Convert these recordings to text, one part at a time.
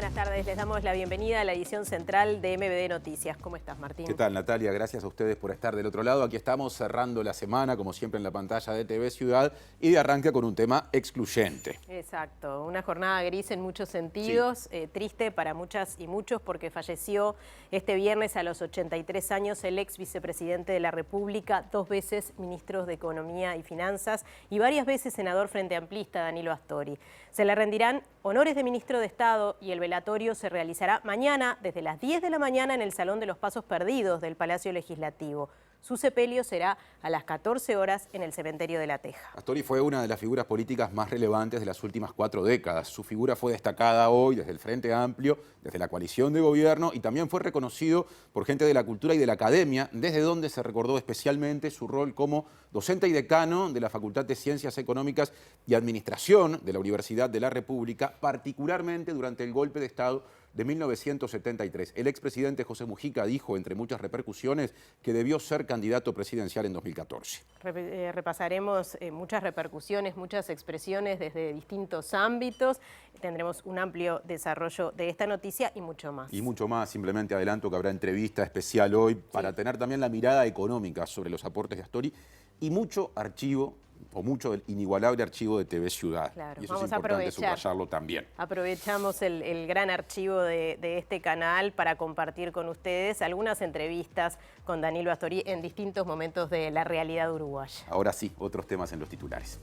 buenas tardes. Les damos la bienvenida a la edición central de MBD Noticias. ¿Cómo estás, Martín? ¿Qué tal, Natalia? Gracias a ustedes por estar del otro lado. Aquí estamos cerrando la semana, como siempre, en la pantalla de TV Ciudad y de arranque con un tema excluyente. Exacto, una jornada gris en muchos sentidos, sí. Triste para muchas y muchos porque falleció este viernes a los 83 años el ex vicepresidente de la República, 2 veces ministro de Economía y Finanzas y varias veces senador frente amplista, Danilo Astori. Se le rendirán honores de ministro de Estado y el velatorio se realizará mañana desde las 10 de la mañana en el Salón de los Pasos Perdidos del Palacio Legislativo. Su sepelio será a las 14 horas en el Cementerio de La Teja. Astori fue una de las figuras políticas más relevantes de las últimas 4 décadas. Su figura fue destacada hoy desde el Frente Amplio, desde la coalición de gobierno y también fue reconocido por gente de la cultura y de la academia, desde donde se recordó especialmente su rol como docente y decano de la Facultad de Ciencias Económicas y Administración de la Universidad de la República, particularmente durante el golpe de Estado de 1973. El expresidente José Mujica dijo, entre muchas repercusiones, que debió ser candidato presidencial en 2014. Repasaremos muchas repercusiones, muchas expresiones desde distintos ámbitos. Tendremos un amplio desarrollo de esta noticia y mucho más. Y mucho más. Simplemente adelanto que habrá entrevista especial hoy para tener también la mirada económica sobre los aportes de Astori y mucho archivo, o mucho del inigualable archivo de TV Ciudad. Claro, y eso es importante subrayarlo también. Aprovechamos el gran archivo de este canal para compartir con ustedes algunas entrevistas con Danilo Astori en distintos momentos de la realidad uruguaya. Ahora sí, otros temas en los titulares.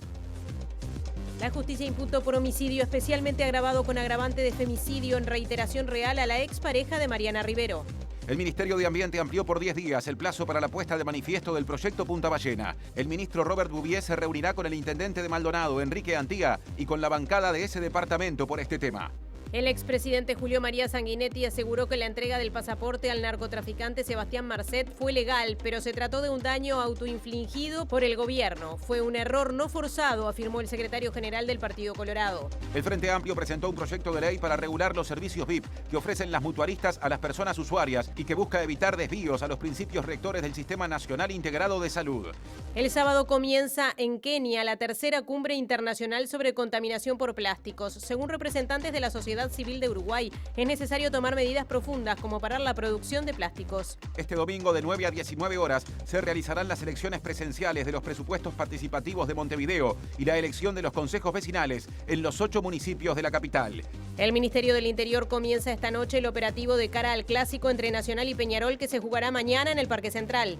La justicia imputó por homicidio especialmente agravado con agravante de femicidio en reiteración real a la expareja de Mariana Rivero. El Ministerio de Ambiente amplió por 10 días el plazo para la puesta de manifiesto del proyecto Punta Ballena. El ministro Robert Bouvier se reunirá con el intendente de Maldonado, Enrique Antía, y con la bancada de ese departamento por este tema. El expresidente Julio María Sanguinetti aseguró que la entrega del pasaporte al narcotraficante Sebastián Marcet fue legal, pero se trató de un daño autoinfligido por el gobierno. Fue un error no forzado, afirmó el secretario general del Partido Colorado. El Frente Amplio presentó un proyecto de ley para regular los servicios VIP que ofrecen las mutuaristas a las personas usuarias y que busca evitar desvíos a los principios rectores del Sistema Nacional Integrado de Salud. El sábado comienza en Kenia la tercera cumbre internacional sobre contaminación por plásticos. Según representantes de la sociedad civil de Uruguay, es necesario tomar medidas profundas como parar la producción de plásticos. Este domingo de 9 a 19 horas se realizarán las elecciones presenciales de los presupuestos participativos de Montevideo y la elección de los consejos vecinales en los 8 municipios de la capital. El Ministerio del Interior comienza esta noche el operativo de cara al clásico entre Nacional y Peñarol que se jugará mañana en el Parque Central.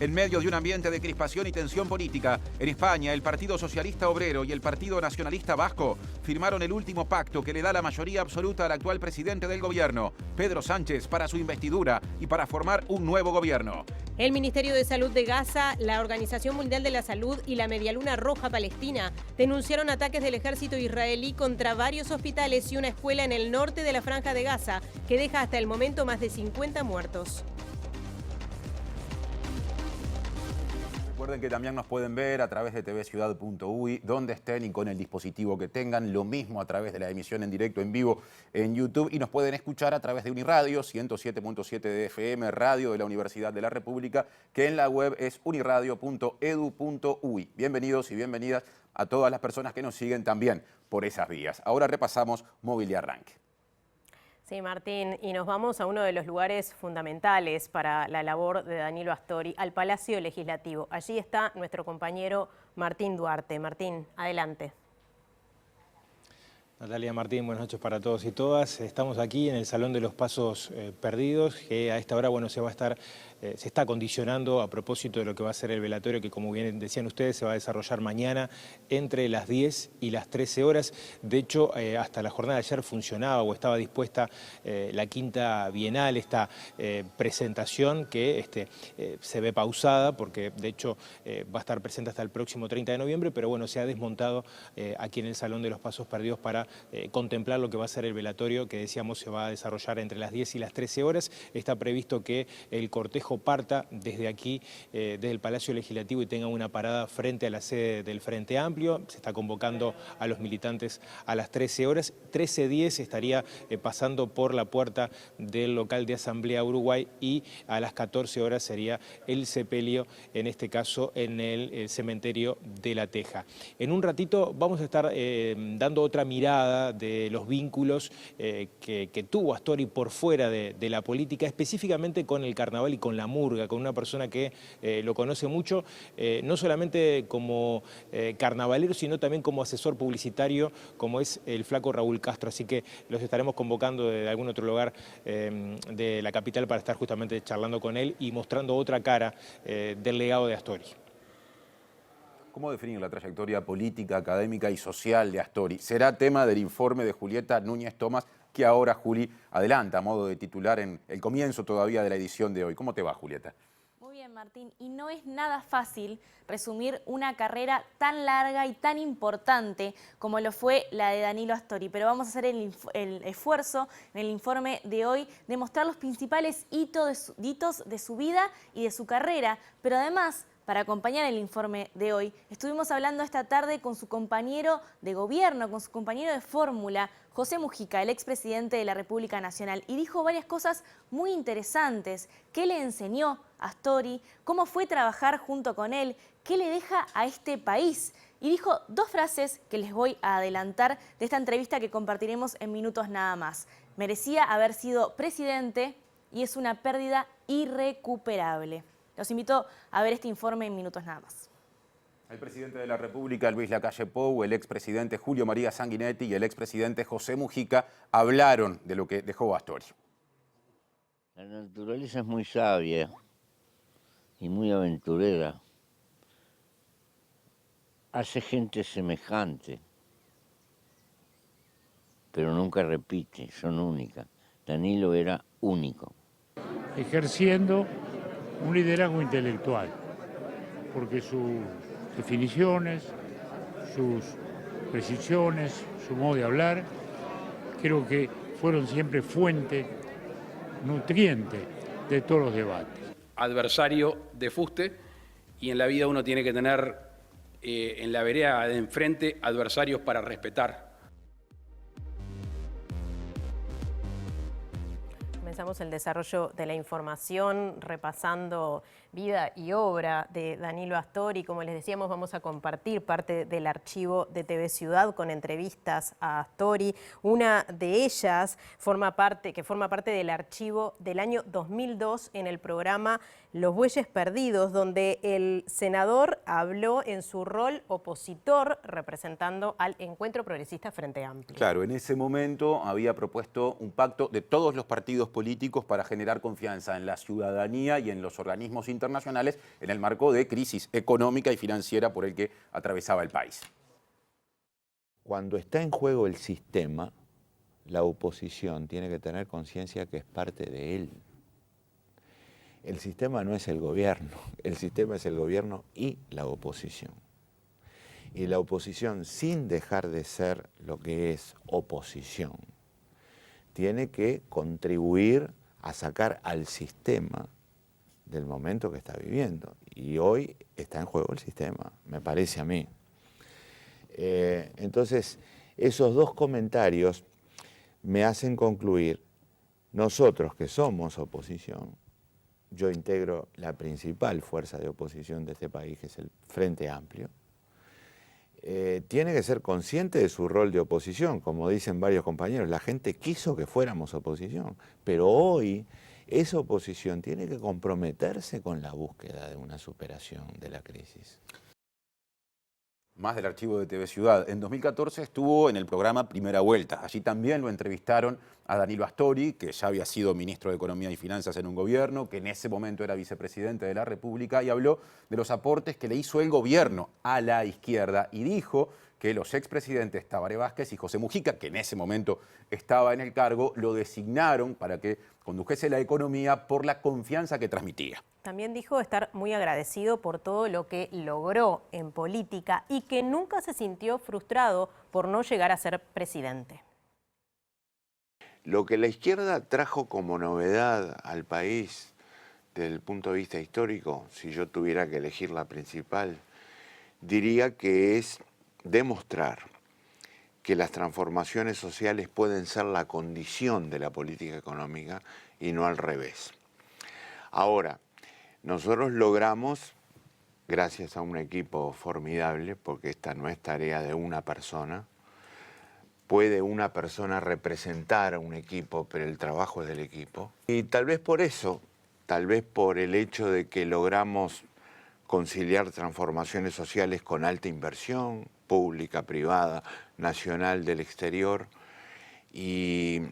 En medio de un ambiente de crispación y tensión política, en España el Partido Socialista Obrero y el Partido Nacionalista Vasco firmaron el último pacto que le da la mayoría absoluta al actual presidente del gobierno, Pedro Sánchez, para su investidura y para formar un nuevo gobierno. El Ministerio de Salud de Gaza, la Organización Mundial de la Salud y la Medialuna Roja Palestina denunciaron ataques del ejército israelí contra varios hospitales y una escuela en el norte de la Franja de Gaza, que deja hasta el momento más de 50 muertos. Recuerden que también nos pueden ver a través de tvciudad.uy, donde estén y con el dispositivo que tengan. Lo mismo a través de la emisión en directo en vivo en YouTube. Y nos pueden escuchar a través de Uniradio, 107.7 de FM, radio de la Universidad de la República, que en la web es uniradio.edu.uy. Bienvenidos y bienvenidas a todas las personas que nos siguen también por esas vías. Ahora repasamos móvil y arranque. Sí, Martín, y nos vamos a uno de los lugares fundamentales para la labor de Danilo Astori, al Palacio Legislativo. Allí está nuestro compañero Martín Duarte. Martín, adelante. Natalia, Martín, buenas noches para todos y todas. Estamos aquí en el Salón de los Pasos Perdidos, que a esta hora se está acondicionando a propósito de lo que va a ser el velatorio, que como bien decían ustedes, se va a desarrollar mañana entre las 10 y las 13 horas. De hecho, hasta la jornada de ayer funcionaba o estaba dispuesta la quinta bienal, esta presentación que se ve pausada porque de hecho va a estar presente hasta el próximo 30 de noviembre, pero bueno, se ha desmontado aquí en el Salón de los Pasos Perdidos para contemplar lo que va a ser el velatorio, que decíamos se va a desarrollar entre las 10 y las 13 horas. Está previsto que el cortejo parta desde aquí, desde el Palacio Legislativo, y tenga una parada frente a la sede del Frente Amplio. Se está convocando a los militantes a las 13 horas. 13:10 estaría pasando por la puerta del local de Asamblea Uruguay y a las 14 horas sería el sepelio, en este caso en el cementerio de La Teja. En un ratito vamos a estar dando otra mirada mirada de los vínculos que tuvo Astori por fuera de la política, específicamente con el carnaval y con la murga, con una persona que lo conoce mucho, no solamente como carnavalero, sino también como asesor publicitario, como es el flaco Raúl Castro. Así que los estaremos convocando de algún otro lugar de la capital para estar justamente charlando con él y mostrando otra cara del legado de Astori. ¿Cómo definir la trayectoria política, académica y social de Astori? Será tema del informe de Julieta Núñez Tomás, que ahora Juli adelanta a modo de titular en el comienzo todavía de la edición de hoy. ¿Cómo te va, Julieta? Muy bien, Martín. Y no es nada fácil resumir una carrera tan larga y tan importante como lo fue la de Danilo Astori. Pero vamos a hacer el esfuerzo en el informe de hoy de mostrar los principales hitos de su vida y de su carrera. Pero además, para acompañar el informe de hoy, estuvimos hablando esta tarde con su compañero de gobierno, con su compañero de fórmula, José Mujica, el expresidente de la República Nacional, y dijo varias cosas muy interesantes. ¿Qué le enseñó a Astori? ¿Cómo fue trabajar junto con él? ¿Qué le deja a este país? Y dijo dos frases que les voy a adelantar de esta entrevista que compartiremos en minutos nada más. Merecía haber sido presidente y es una pérdida irrecuperable. Los invito a ver este informe en minutos nada más. El presidente de la República, Luis Lacalle Pou, el expresidente Julio María Sanguinetti y el expresidente José Mujica hablaron de lo que dejó Astori. La naturaleza es muy sabia y muy aventurera. Hace gente semejante, pero nunca repite, son únicas. Danilo era único. Ejerciendo un liderazgo intelectual, porque sus definiciones, sus precisiones, su modo de hablar, creo que fueron siempre fuente nutriente de todos los debates. Adversario de fuste, y en la vida uno tiene que tener en la vereda de enfrente adversarios para respetar. Comenzamos el desarrollo de la información repasando vida y obra de Danilo Astori. Como les decíamos, vamos a compartir parte del archivo de TV Ciudad con entrevistas a Astori. Una de ellas forma parte del archivo del año 2002 en el programa Los Bueyes Perdidos, donde el senador habló en su rol opositor representando al Encuentro Progresista Frente Amplio. Claro, en ese momento había propuesto un pacto de todos los partidos políticos para generar confianza en la ciudadanía y en los organismos internacionales en el marco de crisis económica y financiera por el que atravesaba el país. Cuando está en juego el sistema, la oposición tiene que tener conciencia que es parte de él. El sistema no es el gobierno, el sistema es el gobierno y la oposición. Y la oposición, sin dejar de ser lo que es oposición, tiene que contribuir a sacar al sistema del momento que está viviendo. Y hoy está en juego el sistema, me parece a mí. Entonces, esos dos comentarios me hacen concluir, nosotros que somos oposición, yo integro la principal fuerza de oposición de este país, que es el Frente Amplio, tiene que ser consciente de su rol de oposición. Como dicen varios compañeros, la gente quiso que fuéramos oposición, pero hoy esa oposición tiene que comprometerse con la búsqueda de una superación de la crisis. Más del archivo de TV Ciudad. En 2014 estuvo en el programa Primera Vuelta. Allí también lo entrevistaron a Danilo Astori, que ya había sido ministro de Economía y Finanzas en un gobierno, que en ese momento era vicepresidente de la República, y habló de los aportes que le hizo el gobierno a la izquierda y dijo que los expresidentes Tabaré Vázquez y José Mujica, que en ese momento estaba en el cargo, lo designaron para que condujese la economía por la confianza que transmitía. También dijo estar muy agradecido por todo lo que logró en política y que nunca se sintió frustrado por no llegar a ser presidente. Lo que la izquierda trajo como novedad al país desde el punto de vista histórico, si yo tuviera que elegir la principal, diría que es demostrar que las transformaciones sociales pueden ser la condición de la política económica y no al revés. Ahora, nosotros logramos, gracias a un equipo formidable, porque esta no es tarea de una persona, puede una persona representar a un equipo, pero el trabajo es del equipo. Y tal vez por eso, tal vez por el hecho de que logramos conciliar transformaciones sociales con alta inversión, pública, privada, nacional, del exterior, y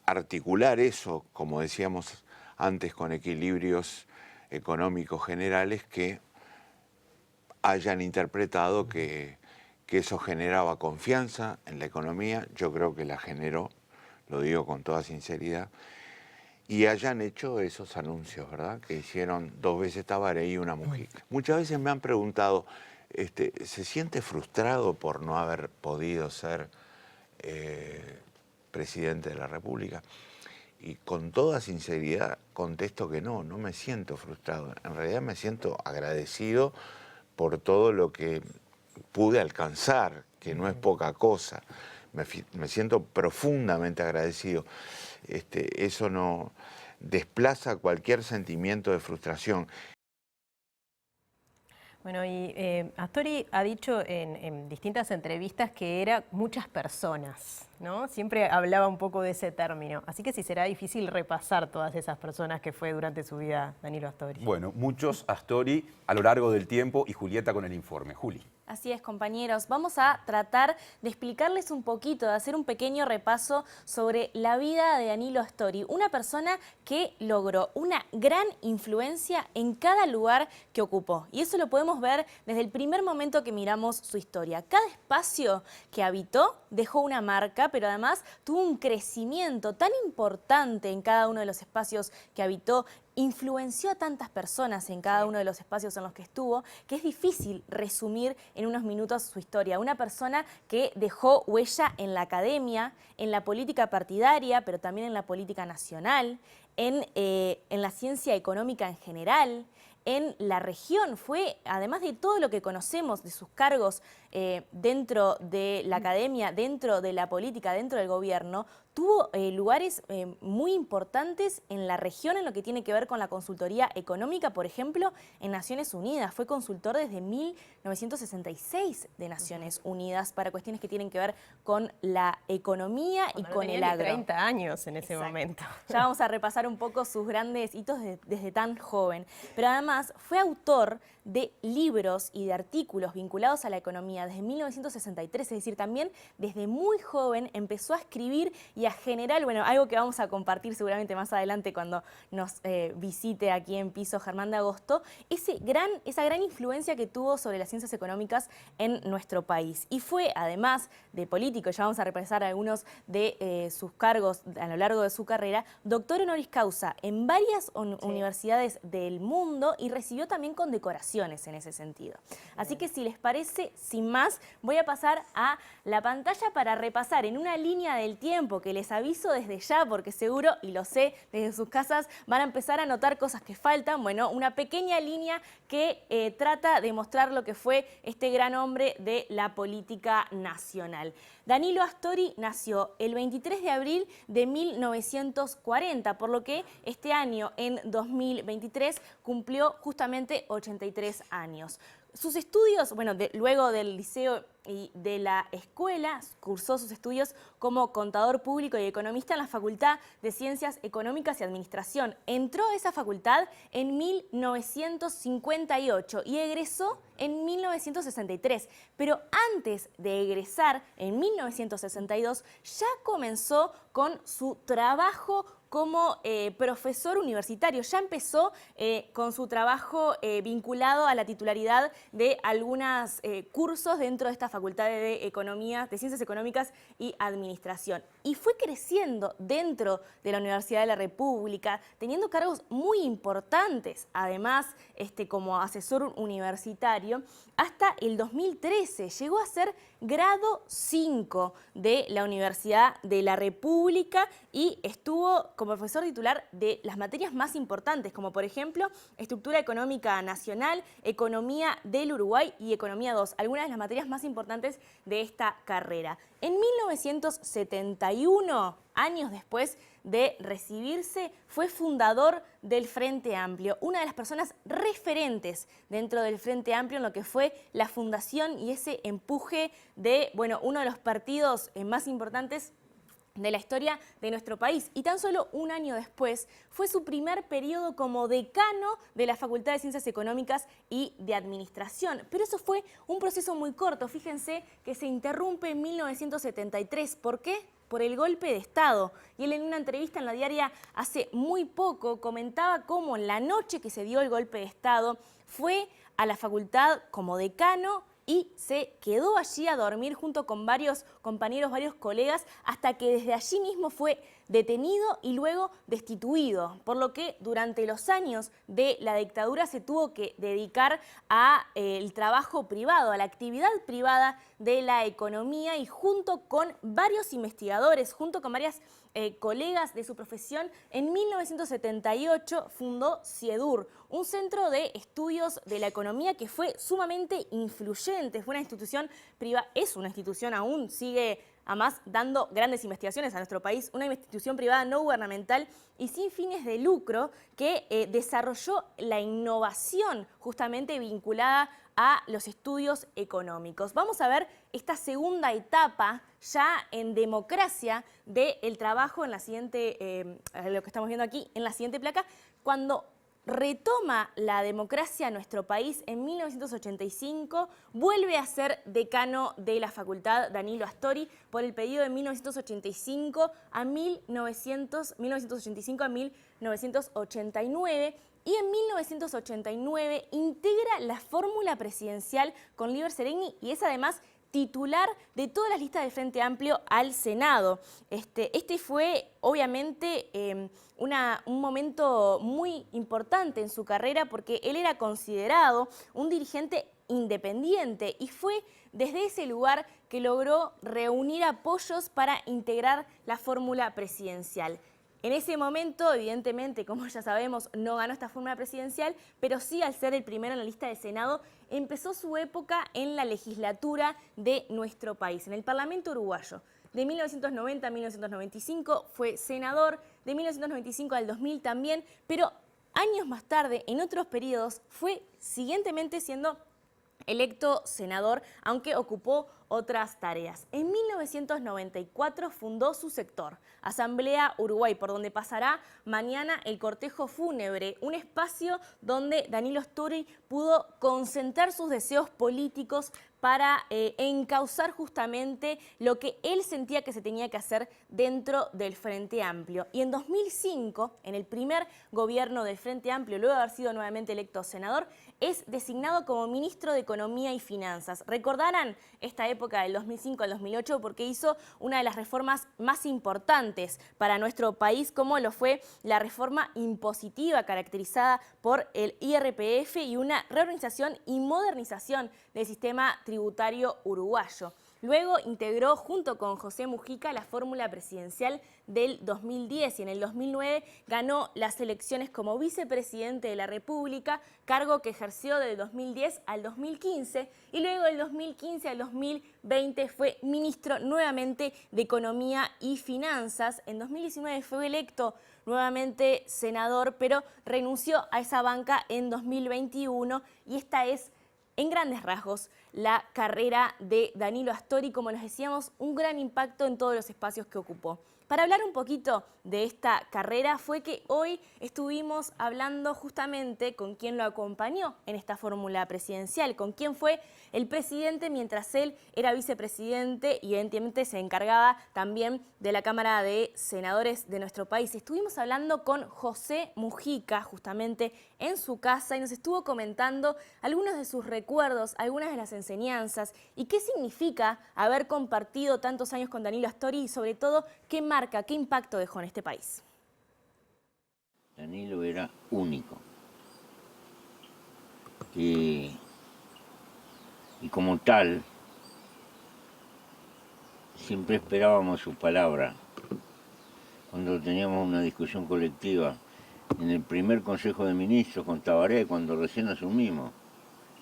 articular eso, como decíamos antes, con equilibrios económicos generales que hayan interpretado que eso generaba confianza en la economía. Yo creo que la generó, lo digo con toda sinceridad, y hayan hecho esos anuncios, ¿verdad? Que hicieron 2 veces Tabaré y una Mujica. Muchas veces me han preguntado, ¿se siente frustrado por no haber podido ser presidente de la República? Y con toda sinceridad contesto que no me siento frustrado. En realidad me siento agradecido por todo lo que pude alcanzar, que no es poca cosa. Me siento profundamente agradecido. Eso no desplaza cualquier sentimiento de frustración. Bueno, y Astori ha dicho en distintas entrevistas que era muchas personas, ¿no? Siempre hablaba un poco de ese término. Así que sí será difícil repasar todas esas personas que fue durante su vida Danilo Astori. Bueno, muchos Astori a lo largo del tiempo y Julieta con el informe. Juli. Así es, compañeros. Vamos a tratar de explicarles un poquito, de hacer un pequeño repaso sobre la vida de Danilo Astori, una persona que logró una gran influencia en cada lugar que ocupó. Y eso lo podemos ver desde el primer momento que miramos su historia. Cada espacio que habitó dejó una marca, pero además tuvo un crecimiento tan importante en cada uno de los espacios que habitó, influenció a tantas personas en cada uno de los espacios en los que estuvo, que es difícil resumir en unos minutos su historia. Una persona que dejó huella en la academia, en la política partidaria, pero también en la política nacional, en la ciencia económica en general, en la región. Fue, además de todo lo que conocemos de sus cargos dentro de la academia, dentro de la política, dentro del gobierno, tuvo lugares muy importantes en la región en lo que tiene que ver con la consultoría económica, por ejemplo, en Naciones Unidas. Fue consultor desde 1966 de Naciones Unidas para cuestiones que tienen que ver con la economía y con el agro. 30 años en ese momento. Ya vamos a repasar un poco sus grandes hitos desde tan joven. Pero además fue autor de libros y de artículos vinculados a la economía desde 1963, es decir, también desde muy joven empezó a escribir y a generar, bueno, algo que vamos a compartir seguramente más adelante cuando nos visite aquí en Piso Germán de Agosto, esa gran influencia que tuvo sobre las ciencias económicas en nuestro país. Y fue, además de político, ya vamos a repasar algunos de sus cargos a lo largo de su carrera, doctor honoris causa en varias universidades del mundo y recibió también condecoraciones en ese sentido. Así que si les parece, sin más, voy a pasar a la pantalla para repasar en una línea del tiempo que les aviso desde ya, porque seguro, y lo sé, desde sus casas van a empezar a notar cosas que faltan. Bueno, una pequeña línea que trata de mostrar lo que fue este gran hombre de la política nacional. Danilo Astori nació el 23 de abril de 1940, por lo que este año, en 2023, cumplió justamente 83 años. Sus estudios, bueno, luego del liceo y de la escuela, cursó sus estudios como contador público y economista en la Facultad de Ciencias Económicas y Administración. Entró a esa facultad en 1958 y egresó en 1963. Pero antes de egresar, en 1962, ya comenzó con su trabajo como profesor universitario. Ya empezó con su trabajo vinculado a la titularidad de algunos cursos dentro de esta Facultad de Economía, de Ciencias Económicas y Administración. Y fue creciendo dentro de la Universidad de la República, teniendo cargos muy importantes, además como asesor universitario, hasta el 2013. Llegó a ser grado 5 de la Universidad de la República y estuvo como profesor titular de las materias más importantes, como por ejemplo Estructura Económica Nacional, Economía del Uruguay y Economía 2, algunas de las materias más importantes de esta carrera. En 1971, años después de recibirse, fue fundador del Frente Amplio, una de las personas referentes dentro del Frente Amplio en lo que fue la fundación y ese empuje de, bueno, uno de los partidos más importantes de la historia de nuestro país. Y tan solo un año después fue su primer periodo como decano de la Facultad de Ciencias Económicas y de Administración. Pero eso fue un proceso muy corto. Fíjense que se interrumpe en 1973. ¿Por qué? Por el golpe de Estado. Y él en una entrevista en la Diaria hace muy poco comentaba cómo en la noche que se dio el golpe de Estado fue a la facultad como decano y se quedó allí a dormir junto con varios compañeros, varios colegas, hasta que desde allí mismo fue detenido y luego destituido, por lo que durante los años de la dictadura se tuvo que dedicar a el trabajo privado, a la actividad privada de la economía, y junto con varios investigadores, junto con varias colegas de su profesión, en 1978 fundó CIEDUR, un centro de estudios de la economía que fue sumamente influyente. Fue una institución privada, es una institución aún, sigue además dando grandes investigaciones a nuestro país, una institución privada no gubernamental y sin fines de lucro que desarrolló la innovación justamente vinculada a los estudios económicos. Vamos a ver esta segunda etapa ya en democracia del trabajo en la siguiente, lo que estamos viendo aquí en la siguiente placa, cuando retoma la democracia en nuestro país en 1985, vuelve a ser decano de la facultad Danilo Astori por el periodo de 1985 a 1989, y en 1989 integra la fórmula presidencial con Líber Seregni y es además titular de todas las listas del Frente Amplio al Senado. Este fue obviamente un momento muy importante en su carrera porque él era considerado un dirigente independiente y fue desde ese lugar que logró reunir apoyos para integrar la fórmula presidencial. En ese momento, evidentemente, como ya sabemos, no ganó esta fórmula presidencial, pero sí, al ser el primero en la lista del Senado, empezó su época en la legislatura de nuestro país, en el Parlamento uruguayo. De 1990 a 1995 fue senador, de 1995 al 2000 también, pero años más tarde, en otros periodos, fue siguientemente siendo electo senador, aunque ocupó otras tareas. En 1994 fundó su sector, Asamblea Uruguay, por donde pasará mañana el cortejo fúnebre, un espacio donde Danilo Astori pudo concentrar sus deseos políticos para encauzar justamente lo que él sentía que se tenía que hacer dentro del Frente Amplio. Y en 2005, en el primer gobierno del Frente Amplio, luego de haber sido nuevamente electo senador, es designado como ministro de Economía y Finanzas. Recordarán esta época del 2005 al 2008 porque hizo una de las reformas más importantes para nuestro país, como lo fue la reforma impositiva caracterizada por el IRPF y una reorganización y modernización del sistema tributario uruguayo. Luego integró junto con José Mujica la fórmula presidencial del 2010 y en el 2009 ganó las elecciones como vicepresidente de la República, cargo que ejerció del 2010 al 2015 y luego del 2015 al 2020 fue ministro nuevamente de Economía y Finanzas. En 2019 fue electo nuevamente senador, pero renunció a esa banca en 2021 y esta es, en grandes rasgos, la carrera de Danilo Astori, como les decíamos, un gran impacto en todos los espacios que ocupó. Para hablar un poquito de esta carrera fue que hoy estuvimos hablando justamente con quien lo acompañó en esta fórmula presidencial, con quien fue el presidente mientras él era vicepresidente y evidentemente se encargaba también de la Cámara de Senadores de nuestro país. Estuvimos hablando con José Mujica justamente en su casa y nos estuvo comentando algunos de sus recuerdos, algunas de las enseñanzas y qué significa haber compartido tantos años con Danilo Astori y sobre todo qué marca, qué impacto dejó en este país. Danilo era único. Y como tal, siempre esperábamos su palabra. cuando teníamos una discusión colectiva en el primer Consejo de Ministros con Tabaré, cuando recién asumimos.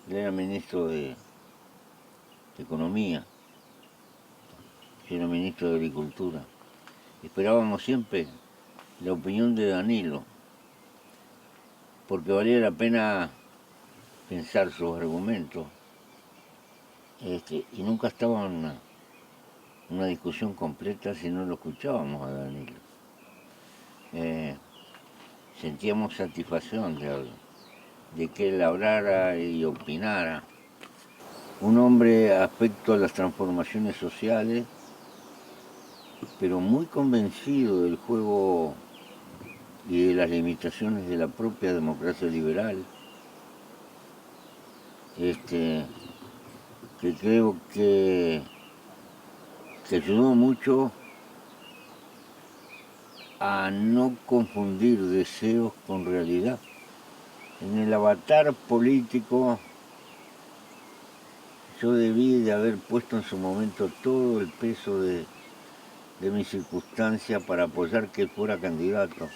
Él era ministro de Economía, yo era ministro de Agricultura. Esperábamos siempre la opinión de Danilo, porque valía la pena pensar sus argumentos. Y nunca estaba en una discusión completa si no lo escuchábamos a Danilo. Sentíamos satisfacción de que él hablara y opinara. Un hombre afecto a las transformaciones sociales, pero muy convencido del juego y de las limitaciones de la propia democracia liberal, que creo que ayudó mucho a no confundir deseos con realidad. En el avatar político yo debí de haber puesto en su momento todo el peso de mi circunstancia para apoyar que él fuera candidato.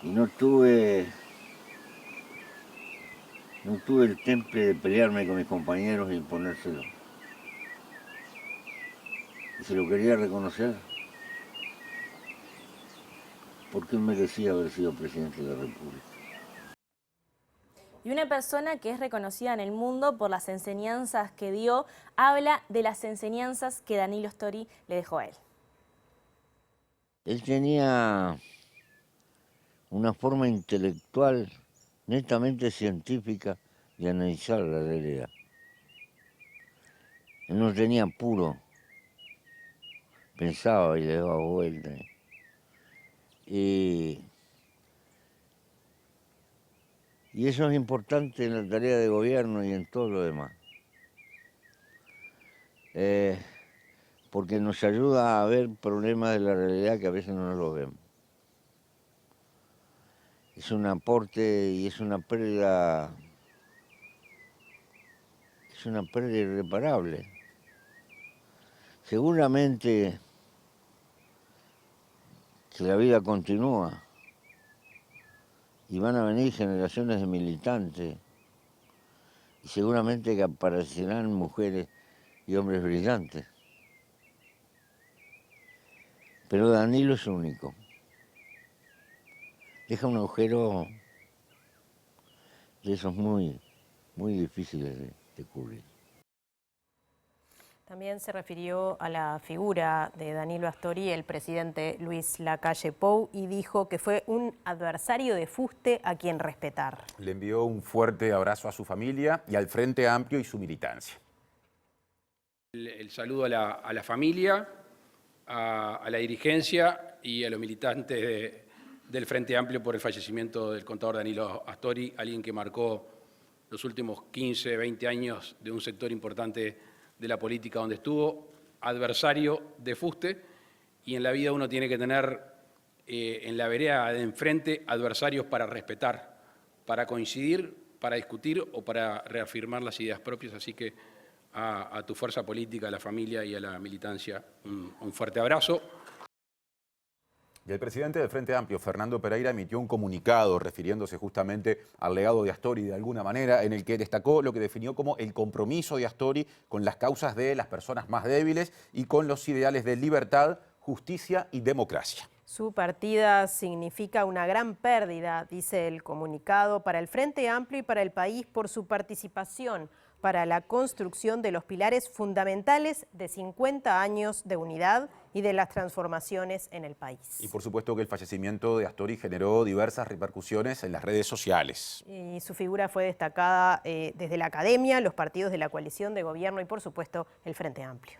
Y no tuve el temple de pelearme con mis compañeros y imponérselo. Y se lo quería reconocer, porque él merecía haber sido presidente de la República. Y una persona que es reconocida en el mundo por las enseñanzas que dio, habla de las enseñanzas que Danilo Astori le dejó a él. Él tenía una forma intelectual netamente científica de analizar la realidad. Él no tenía apuro, pensaba y le daba vuelta. Y eso es importante en la tarea de gobierno y en todo lo demás. Porque nos ayuda a ver problemas de la realidad que a veces no los vemos. Es un aporte y es una pérdida irreparable. Seguramente que la vida continúa y van a venir generaciones de militantes y seguramente que aparecerán mujeres y hombres brillantes. Pero Danilo es único. Deja un agujero de esos muy difíciles de cubrir. También se refirió a la figura de Danilo Astori, el presidente Luis Lacalle Pou, y dijo que fue un adversario de fuste a quien respetar. Le envió un fuerte abrazo a su familia y al Frente Amplio y su militancia. El saludo a la familia, a la dirigencia y a los militantes del Frente Amplio por el fallecimiento del contador Danilo Astori, alguien que marcó los últimos 15, 20 años de un sector importante de la política donde estuvo, adversario de fuste, y en la vida uno tiene que tener en la vereda de enfrente adversarios para respetar, para coincidir, para discutir o para reafirmar las ideas propias. Así que a tu fuerza política, a la familia y a la militancia, un fuerte abrazo. Y el presidente del Frente Amplio, Fernando Pereira, emitió un comunicado refiriéndose justamente al legado de Astori de alguna manera, en el que destacó lo que definió como el compromiso de Astori con las causas de las personas más débiles y con los ideales de libertad, justicia y democracia. Su partida significa una gran pérdida, dice el comunicado, para el Frente Amplio y para el país por su participación para la construcción de los pilares fundamentales de 50 años de unidad y de las transformaciones en el país. Y por supuesto que el fallecimiento de Astori generó diversas repercusiones en las redes sociales. Y su figura fue destacada desde la academia, los partidos de la coalición de gobierno y por supuesto el Frente Amplio.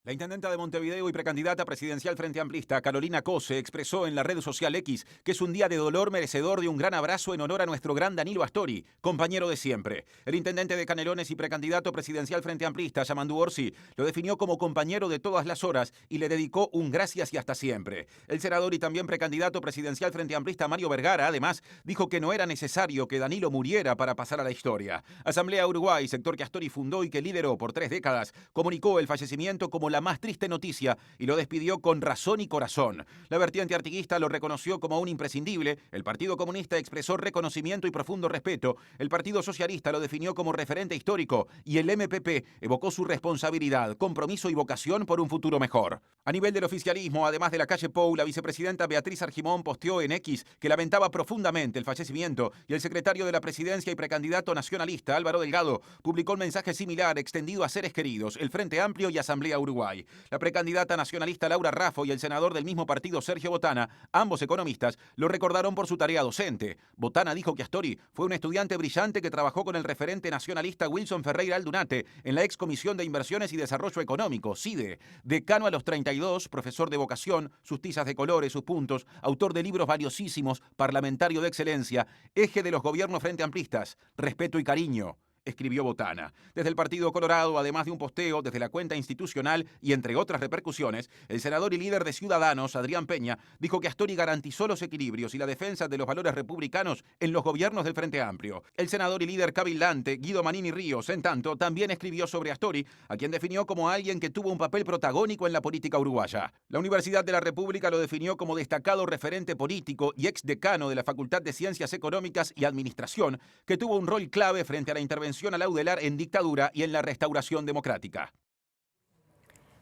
La intendenta de Montevideo y precandidata presidencial Frente Amplista, Carolina Cose, expresó en la red social X que es un día de dolor merecedor de un gran abrazo en honor a nuestro gran Danilo Astori, compañero de siempre. El intendente de Canelones y precandidato presidencial Frente Amplista, Yamandu Orsi, lo definió como compañero de todas las horas y le dedicó un gracias y hasta siempre. El senador y también precandidato presidencial Frente Amplista, Mario Vergara, además, dijo que no era necesario que Danilo muriera para pasar a la historia. Asamblea Uruguay, sector que Astori fundó y que lideró por 3 décadas, comunicó el fallecimiento como la la más triste noticia y lo despidió con razón y corazón. La vertiente artiguista lo reconoció como un imprescindible, el Partido Comunista expresó reconocimiento y profundo respeto, el Partido Socialista lo definió como referente histórico y el MPP evocó su responsabilidad, compromiso y vocación por un futuro mejor. A nivel del oficialismo, además de la calle Pou, la vicepresidenta Beatriz Argimón posteó en X que lamentaba profundamente el fallecimiento y el secretario de la presidencia y precandidato nacionalista Álvaro Delgado publicó un mensaje similar extendido a seres queridos, el Frente Amplio y Asamblea Uruguay. La precandidata nacionalista Laura Raffo y el senador del mismo partido Sergio Botana, ambos economistas, lo recordaron por su tarea docente. Botana dijo que Astori fue un estudiante brillante que trabajó con el referente nacionalista Wilson Ferreira Aldunate en la ex Comisión de Inversiones y Desarrollo Económico, CIDE. Decano a los 32, profesor de vocación, sus tizas de colores, sus puntos, autor de libros valiosísimos, parlamentario de excelencia, eje de los gobiernos frente amplistas, respeto y cariño, escribió Botana. Desde el Partido Colorado, además de un posteo desde la cuenta institucional y entre otras repercusiones, el senador y líder de Ciudadanos, Adrián Peña, dijo que Astori garantizó los equilibrios y la defensa de los valores republicanos en los gobiernos del Frente Amplio. El senador y líder cabildante, Guido Manini Ríos, en tanto, también escribió sobre Astori, a quien definió como alguien que tuvo un papel protagónico en la política uruguaya. La Universidad de la República lo definió como destacado referente político y ex decano de la Facultad de Ciencias Económicas y Administración, que tuvo un rol clave frente a la intervención a Laudelar en dictadura y en la restauración democrática.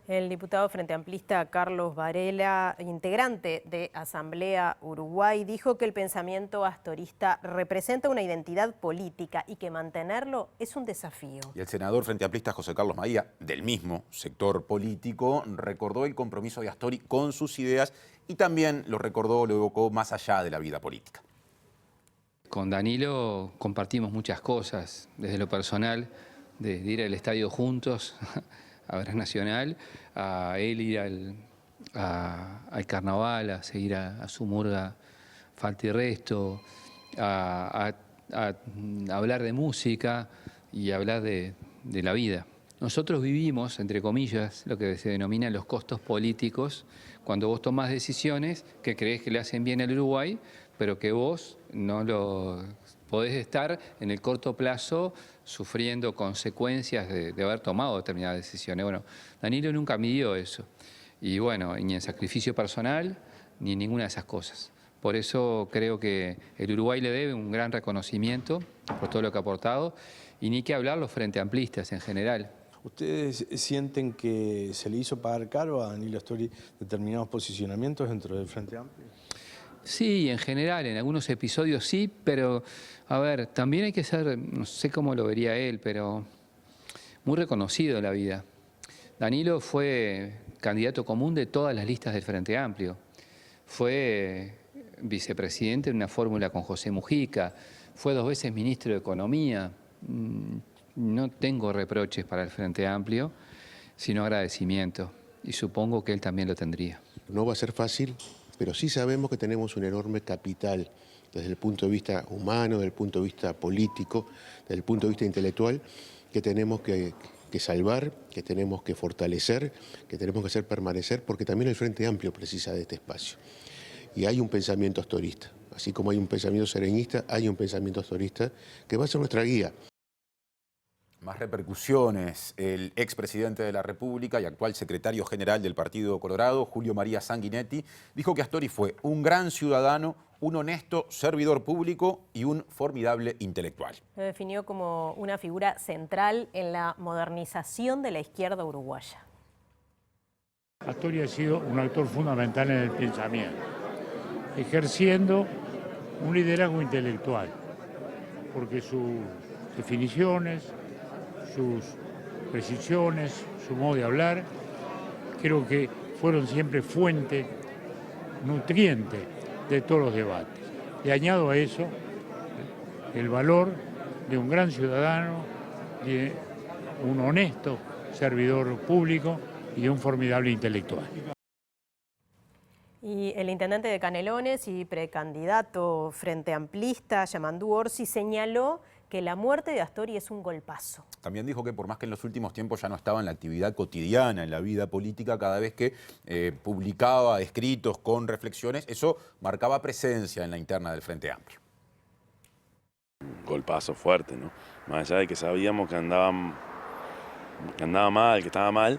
El diputado frente amplista Carlos Varela, integrante de Asamblea Uruguay, dijo que el pensamiento astorista representa una identidad política y que mantenerlo es un desafío. Y el senador frente amplista José Carlos Maía, del mismo sector político, recordó el compromiso de Astori con sus ideas y también lo recordó, lo evocó más allá de la vida política. Con Danilo compartimos muchas cosas, desde lo personal, de ir al estadio juntos, a ver Nacional, a él ir al carnaval, a seguir a su murga Falta y Resto, a hablar de música y hablar de la vida. Nosotros vivimos, entre comillas, lo que se denomina los costos políticos, cuando vos tomás decisiones que creés que le hacen bien al Uruguay, pero que vos no lo podés estar en el corto plazo sufriendo consecuencias de haber tomado determinadas decisiones. Bueno, Danilo nunca midió eso. Y bueno, ni en sacrificio personal, ni en ninguna de esas cosas. Por eso creo que el Uruguay le debe un gran reconocimiento por todo lo que ha aportado, y ni que hablar los frente amplistas en general. ¿Ustedes sienten que se le hizo pagar caro a Danilo Astori determinados posicionamientos dentro del Frente Amplio? Sí, en general, en algunos episodios sí, pero, a ver, también hay que ser, no sé cómo lo vería él, pero muy reconocido en la vida. Danilo fue candidato común de todas las listas del Frente Amplio. Fue vicepresidente en una fórmula con José Mujica, fue 2 veces ministro de Economía. No tengo reproches para el Frente Amplio, sino agradecimiento, y supongo que él también lo tendría. No va a ser fácil, pero sí sabemos que tenemos un enorme capital desde el punto de vista humano, desde el punto de vista político, desde el punto de vista intelectual, que tenemos que salvar, que tenemos que fortalecer, que tenemos que hacer permanecer, porque también el Frente Amplio precisa de este espacio. Y hay un pensamiento astorista, así como hay un pensamiento serenista, hay un pensamiento astorista que va a ser nuestra guía. Más repercusiones. El expresidente de la República y actual secretario general del Partido Colorado, Julio María Sanguinetti, dijo que Astori fue un gran ciudadano, un honesto servidor público y un formidable intelectual. Lo definió como una figura central en la modernización de la izquierda uruguaya. Astori ha sido un actor fundamental en el pensamiento, ejerciendo un liderazgo intelectual, porque sus definiciones, sus precisiones, su modo de hablar, creo que fueron siempre fuente nutriente de todos los debates. Le añado a eso el valor de un gran ciudadano, de un honesto servidor público y de un formidable intelectual. Y el intendente de Canelones y precandidato frente amplista, Yamandú Orsi, señaló que la muerte de Astori es un golpazo. También dijo que por más que en los últimos tiempos ya no estaba en la actividad cotidiana, en la vida política, cada vez que publicaba escritos con reflexiones, eso marcaba presencia en la interna del Frente Amplio. Un golpazo fuerte, ¿no? Más allá de que sabíamos que andaba mal, que estaba mal,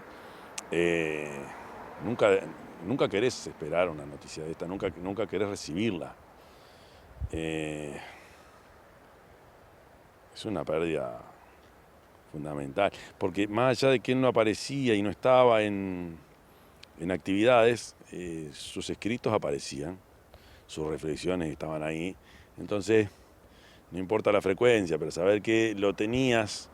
nunca querés esperar una noticia de esta, nunca querés recibirla. Es una pérdida fundamental, porque más allá de que él no aparecía y no estaba en actividades, sus escritos aparecían, sus reflexiones estaban ahí, entonces no importa la frecuencia, pero saber que lo tenías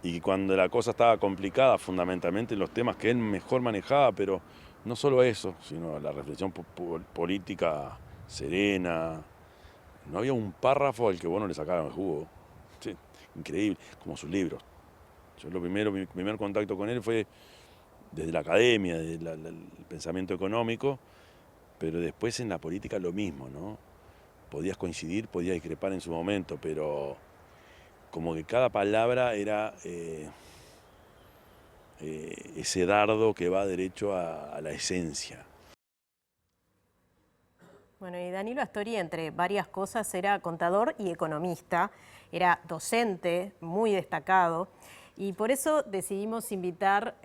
y que cuando la cosa estaba complicada, fundamentalmente los temas que él mejor manejaba, pero no solo eso, sino la reflexión política serena, no había un párrafo al que vos no le sacaras el jugo. Sí, increíble, como sus libros. Mi primer contacto con él fue desde la academia, desde el pensamiento económico, pero después en la política lo mismo, ¿no? Podías coincidir, podías discrepar en su momento, pero como que cada palabra era ese dardo que va derecho a la esencia. Bueno, y Danilo Astori, entre varias cosas, era contador y economista, era docente muy destacado, y por eso decidimos invitar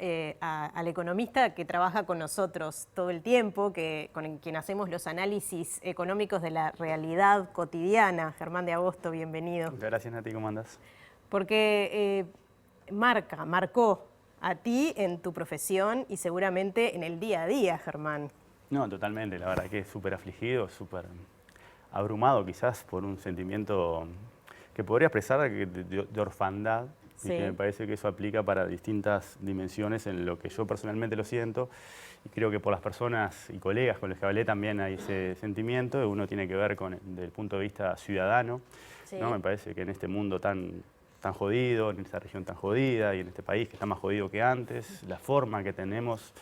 al economista que trabaja con nosotros todo el tiempo, con quien hacemos los análisis económicos de la realidad cotidiana. Germán de Agosto, bienvenido. Muchas gracias, Nati, ¿cómo andás? Porque marcó a ti en tu profesión y seguramente en el día a día, Germán. No, totalmente, la verdad que súper afligido, súper abrumado quizás por un sentimiento que podría expresar de orfandad, sí. Y que me parece que eso aplica para distintas dimensiones en lo que yo personalmente lo siento, y creo que por las personas y colegas con los que hablé también hay ese sentimiento, y uno tiene que ver desde el punto de vista ciudadano, sí. ¿No? Me parece que en este mundo tan jodido, en esta región tan jodida y en este país que está más jodido que antes, la forma que tenemos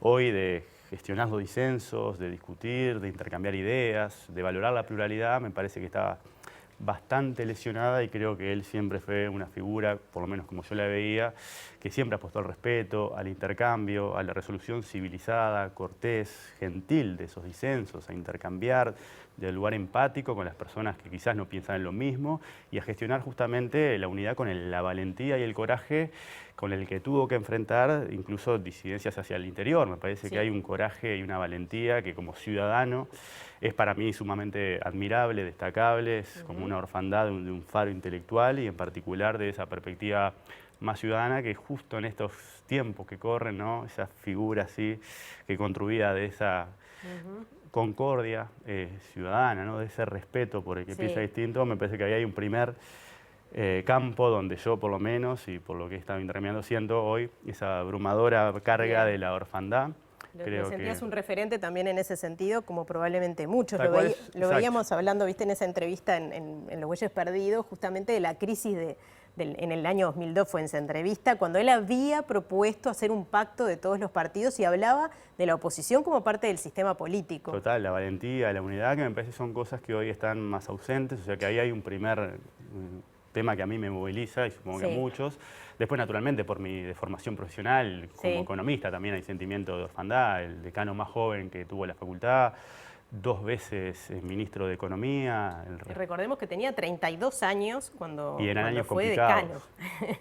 hoy de gestionar los disensos, de discutir, de intercambiar ideas, de valorar la pluralidad, me parece que está bastante lesionada, y creo que él siempre fue una figura, por lo menos como yo la veía, que siempre apostó al respeto, al intercambio, a la resolución civilizada, cortés, gentil de esos disensos, a intercambiar del lugar empático con las personas que quizás no piensan en lo mismo, y a gestionar justamente la unidad con la valentía y el coraje con el que tuvo que enfrentar incluso disidencias hacia el interior. Me parece que hay un coraje y una valentía que como ciudadano es para mí sumamente admirable, destacable, es como una orfandad de un faro intelectual, y en particular de esa perspectiva más ciudadana que justo en estos tiempos que corren, ¿no? Esa figura así que construía de esa concordia ciudadana, ¿no? De ese respeto por el que piensa distinto, me parece que ahí hay un primer campo donde yo por lo menos, y por lo que he estado intercambiando, siento hoy esa abrumadora carga de la orfandad. Lo sentías un referente también en ese sentido, como probablemente muchos. Lo veíamos hablando, viste, en esa entrevista en Los Bueyes Perdidos, justamente de la crisis en el año 2002 fue en esa entrevista, cuando él había propuesto hacer un pacto de todos los partidos y hablaba de la oposición como parte del sistema político. Total, la valentía, la unidad, que me parece son cosas que hoy están más ausentes, o sea que ahí hay un primer tema que a mí me moviliza, y supongo que a muchos. Después, naturalmente, por mi deformación profesional, como economista, también hay sentimiento de orfandad. El decano más joven que tuvo la facultad, 2 veces ministro de Economía. Recordemos que tenía 32 años cuando años fue decano,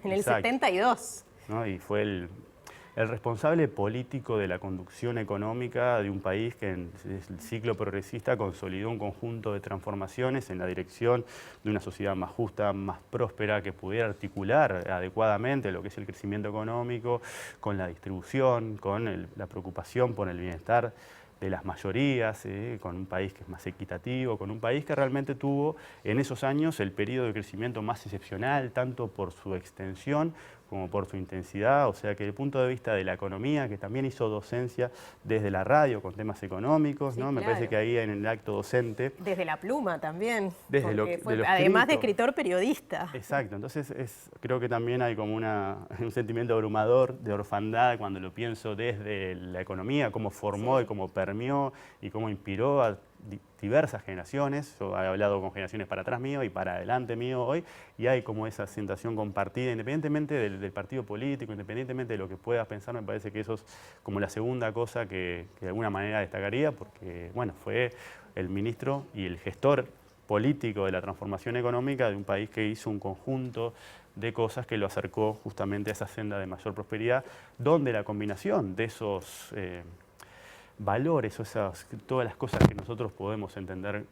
en el 72. ¿No? Y fue el responsable político de la conducción económica de un país que en el ciclo progresista consolidó un conjunto de transformaciones en la dirección de una sociedad más justa, más próspera, que pudiera articular adecuadamente lo que es el crecimiento económico con la distribución, con la preocupación por el bienestar de las mayorías, con un país que es más equitativo, con un país que realmente tuvo en esos años el periodo de crecimiento más excepcional, tanto por su extensión como por su intensidad, o sea que desde el punto de vista de la economía, que también hizo docencia desde la radio con temas económicos, ¿no? Me parece que ahí en el acto docente... Desde la pluma también, además de escritor periodista. Exacto, entonces creo que también hay como un sentimiento abrumador de orfandad cuando lo pienso desde la economía, cómo formó y cómo permeó y cómo inspiró a diversas generaciones. Yo he hablado con generaciones para atrás mío y para adelante mío hoy, y hay como esa sensación compartida, independientemente del partido político, independientemente de lo que puedas pensar. Me parece que eso es como la segunda cosa que de alguna manera destacaría, porque bueno, fue el ministro y el gestor político de la transformación económica de un país que hizo un conjunto de cosas que lo acercó justamente a esa senda de mayor prosperidad, donde la combinación de esos valores, todas las cosas que nosotros podemos entender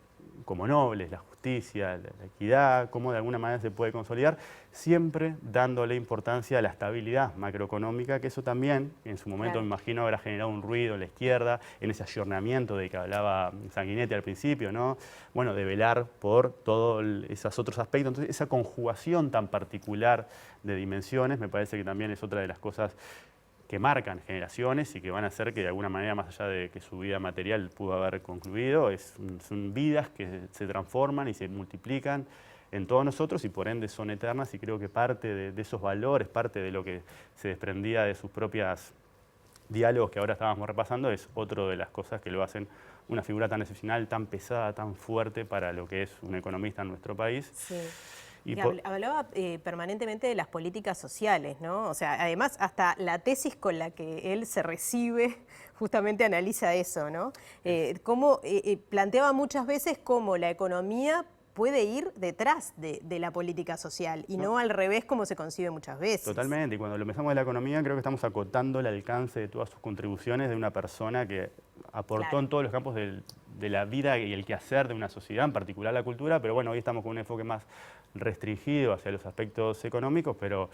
como nobles, la justicia, la equidad, cómo de alguna manera se puede consolidar, siempre dándole importancia a la estabilidad macroeconómica, que eso también en su momento me imagino habrá generado un ruido en la izquierda, en ese ayornamiento de que hablaba Sanguinetti al principio, ¿no? Bueno, de velar por todos esos otros aspectos. Entonces, esa conjugación tan particular de dimensiones me parece que también es otra de las cosas que marcan generaciones y que van a hacer que de alguna manera, más allá de que su vida material pudo haber concluido, son vidas que se transforman y se multiplican en todos nosotros y por ende son eternas, y creo que parte de esos valores, parte de lo que se desprendía de sus propias diálogos que ahora estábamos repasando, es otra de las cosas que lo hacen una figura tan excepcional, tan pesada, tan fuerte para lo que es un economista en nuestro país. Sí. Y hablaba permanentemente de las políticas sociales, ¿no? O sea, además hasta la tesis con la que él se recibe justamente analiza eso, ¿no? Planteaba muchas veces cómo la economía puede ir detrás de la política social y no al revés como se concibe muchas veces. Totalmente, y cuando lo pensamos de la economía creo que estamos acotando el alcance de todas sus contribuciones de una persona que aportó en todos los campos de la vida y el quehacer de una sociedad, en particular la cultura, pero bueno, hoy estamos con un enfoque más restringido hacia los aspectos económicos, pero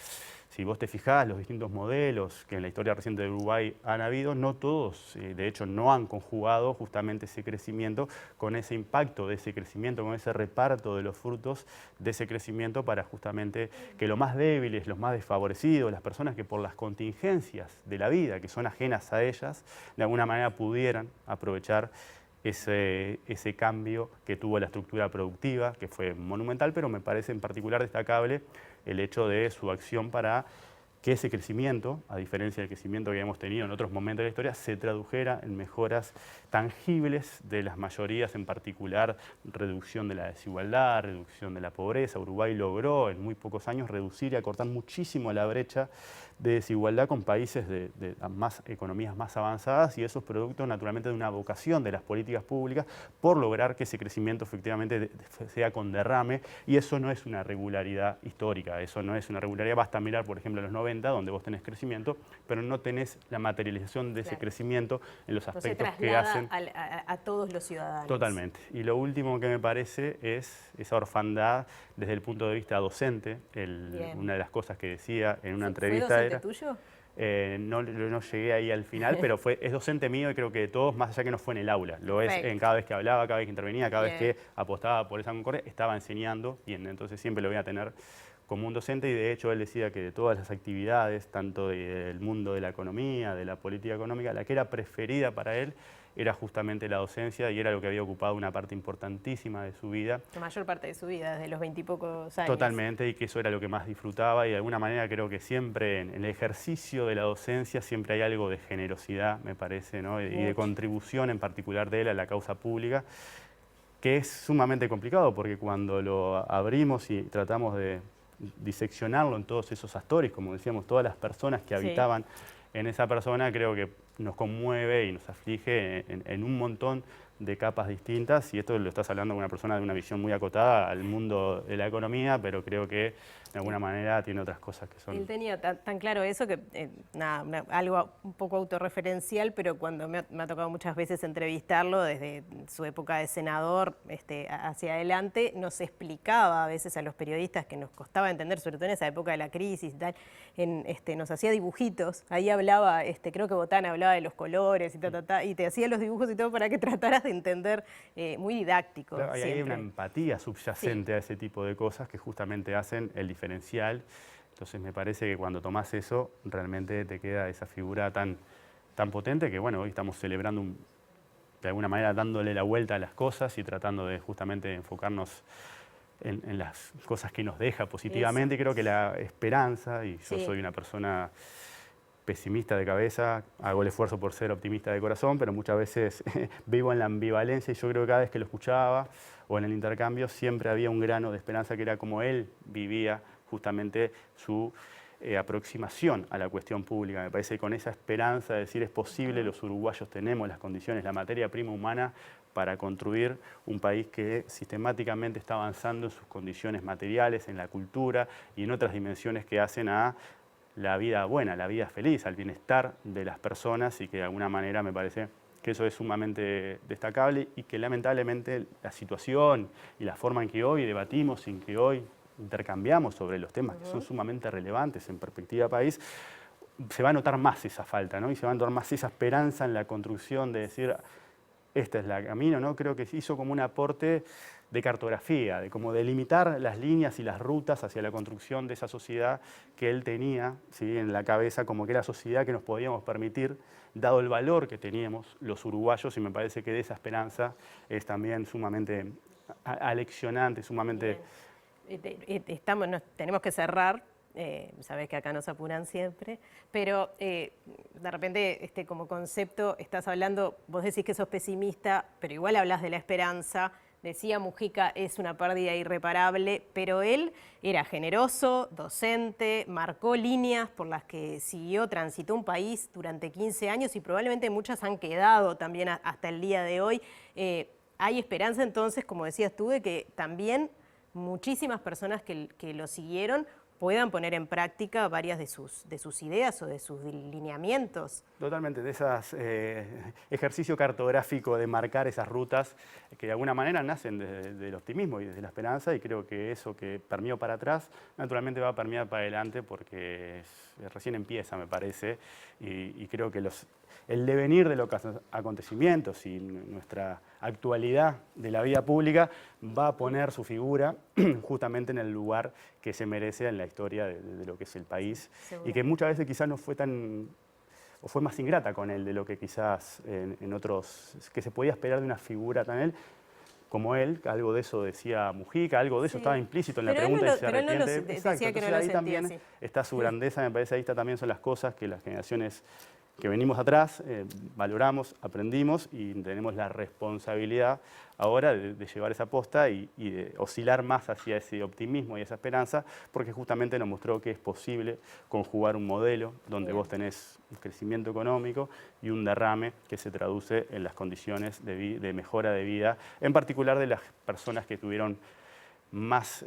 si vos te fijás, los distintos modelos que en la historia reciente de Uruguay han habido, no todos, de hecho, no han conjugado justamente ese crecimiento con ese impacto de ese crecimiento, con ese reparto de los frutos de ese crecimiento para justamente que los más débiles, los más desfavorecidos, las personas que por las contingencias de la vida, que son ajenas a ellas, de alguna manera pudieran aprovechar ese cambio que tuvo la estructura productiva, que fue monumental, pero me parece en particular destacable el hecho de su acción para que ese crecimiento, a diferencia del crecimiento que hemos tenido en otros momentos de la historia, se tradujera en mejoras tangibles de las mayorías, en particular reducción de la desigualdad, reducción de la pobreza. Uruguay logró en muy pocos años reducir y acortar muchísimo la brecha de desigualdad con países de economías más avanzadas, y eso es producto naturalmente de una vocación de las políticas públicas por lograr que ese crecimiento efectivamente sea con derrame, y eso no es una regularidad histórica, eso no es una regularidad. Basta mirar, por ejemplo, los 90, donde vos tenés crecimiento, pero no tenés la materialización de ese crecimiento en los aspectos que hacen a todos los ciudadanos. Totalmente. Y lo último que me parece es esa orfandad desde el punto de vista docente. Una de las cosas que decía en una entrevista ¿Fue docente tuyo? No llegué ahí al final, pero es docente mío, y creo que de todos, más allá que no fue en el aula, lo es en cada vez que hablaba, cada vez que intervenía, cada vez que apostaba por esa concordia, estaba enseñando, y entonces siempre lo voy a tener como un docente. Y de hecho él decía que de todas las actividades, tanto del mundo de la economía, de la política económica, la que era preferida para él era justamente la docencia, y era lo que había ocupado una parte importantísima de su vida. La mayor parte de su vida, desde los 20 y pocos años. Totalmente, y que eso era lo que más disfrutaba, y de alguna manera creo que siempre en el ejercicio de la docencia siempre hay algo de generosidad, me parece, ¿no? Y de contribución en particular de él a la causa pública, que es sumamente complicado, porque cuando lo abrimos y tratamos de diseccionarlo en todos esos actores, como decíamos, todas las personas que habitaban en esa persona, creo que nos conmueve y nos aflige en un montón de capas distintas, y esto lo estás hablando con una persona de una visión muy acotada al mundo de la economía, pero creo que de alguna manera tiene otras cosas que son... Él tenía tan claro eso que, algo un poco autorreferencial, pero cuando me ha tocado muchas veces entrevistarlo, desde su época de senador hacia adelante, nos explicaba a veces a los periodistas, que nos costaba entender, sobre todo en esa época de la crisis y tal, nos hacía dibujitos, ahí hablaba, creo que Botana hablaba de los colores y te hacía los dibujos y todo para que trataras de entender, muy didáctico. Claro, hay una empatía subyacente a ese tipo de cosas que justamente hacen el diferencial. Entonces me parece que cuando tomás eso, realmente te queda esa figura tan potente, que bueno, hoy estamos celebrando de alguna manera dándole la vuelta a las cosas y tratando de justamente enfocarnos en las cosas que nos deja positivamente. Y creo que la esperanza, y yo soy una persona pesimista de cabeza, hago el esfuerzo por ser optimista de corazón, pero muchas veces vivo en la ambivalencia, y yo creo que cada vez que lo escuchaba o en el intercambio siempre había un grano de esperanza, que era como él vivía justamente su aproximación a la cuestión pública. Me parece que con esa esperanza de decir es posible, los uruguayos tenemos las condiciones, la materia prima humana para construir un país que sistemáticamente está avanzando en sus condiciones materiales, en la cultura y en otras dimensiones que hacen a la vida buena, la vida feliz, al bienestar de las personas, y que de alguna manera me parece que eso es sumamente destacable y que lamentablemente la situación y la forma en que hoy debatimos, en que hoy intercambiamos sobre los temas que son sumamente relevantes en perspectiva país, se va a notar más esa falta, ¿no? Y se va a notar más esa esperanza en la construcción de decir, este es el camino, ¿no? Creo que hizo como un aporte de cartografía, de como delimitar las líneas y las rutas hacia la construcción de esa sociedad que él tenía, ¿sí?, en la cabeza, como que era la sociedad que nos podíamos permitir, dado el valor que teníamos los uruguayos, y me parece que de esa esperanza es también sumamente aleccionante, sumamente... Tenemos que cerrar. Sabés que acá nos apuran siempre, pero de repente como concepto estás hablando, vos decís que sos pesimista, pero igual hablas de la esperanza. Decía Mujica, es una pérdida irreparable, pero él era generoso, docente, marcó líneas por las que transitó un país durante 15 años y probablemente muchas han quedado también hasta el día de hoy. Hay esperanza entonces, como decías tú, de que también muchísimas personas que lo siguieron puedan poner en práctica varias de sus ideas o de sus lineamientos. Totalmente, de esos ejercicio cartográfico de marcar esas rutas que de alguna manera nacen desde el optimismo y desde la esperanza, y creo que eso que permeó para atrás naturalmente va a permear para adelante porque recién empieza, me parece, y creo que el devenir de los acontecimientos y nuestra actualidad de la vida pública va a poner su figura justamente en el lugar que se merece en la historia de lo que es el país. Seguro. Y que muchas veces quizás no fue tan, o fue más ingrata con él de lo que quizás en otros, que se podía esperar de una figura tan él como él. Algo de eso decía Mujica, algo de eso estaba implícito en la pregunta de si se arrepiente. Decía que no lo ahí sentía, también está su grandeza, me parece, ahí también son las cosas que las generaciones que venimos atrás, valoramos, aprendimos y tenemos la responsabilidad ahora de llevar esa posta y de oscilar más hacia ese optimismo y esa esperanza, porque justamente nos mostró que es posible conjugar un modelo donde vos tenés un crecimiento económico y un derrame que se traduce en las condiciones de mejora de vida, en particular de las personas que tuvieron más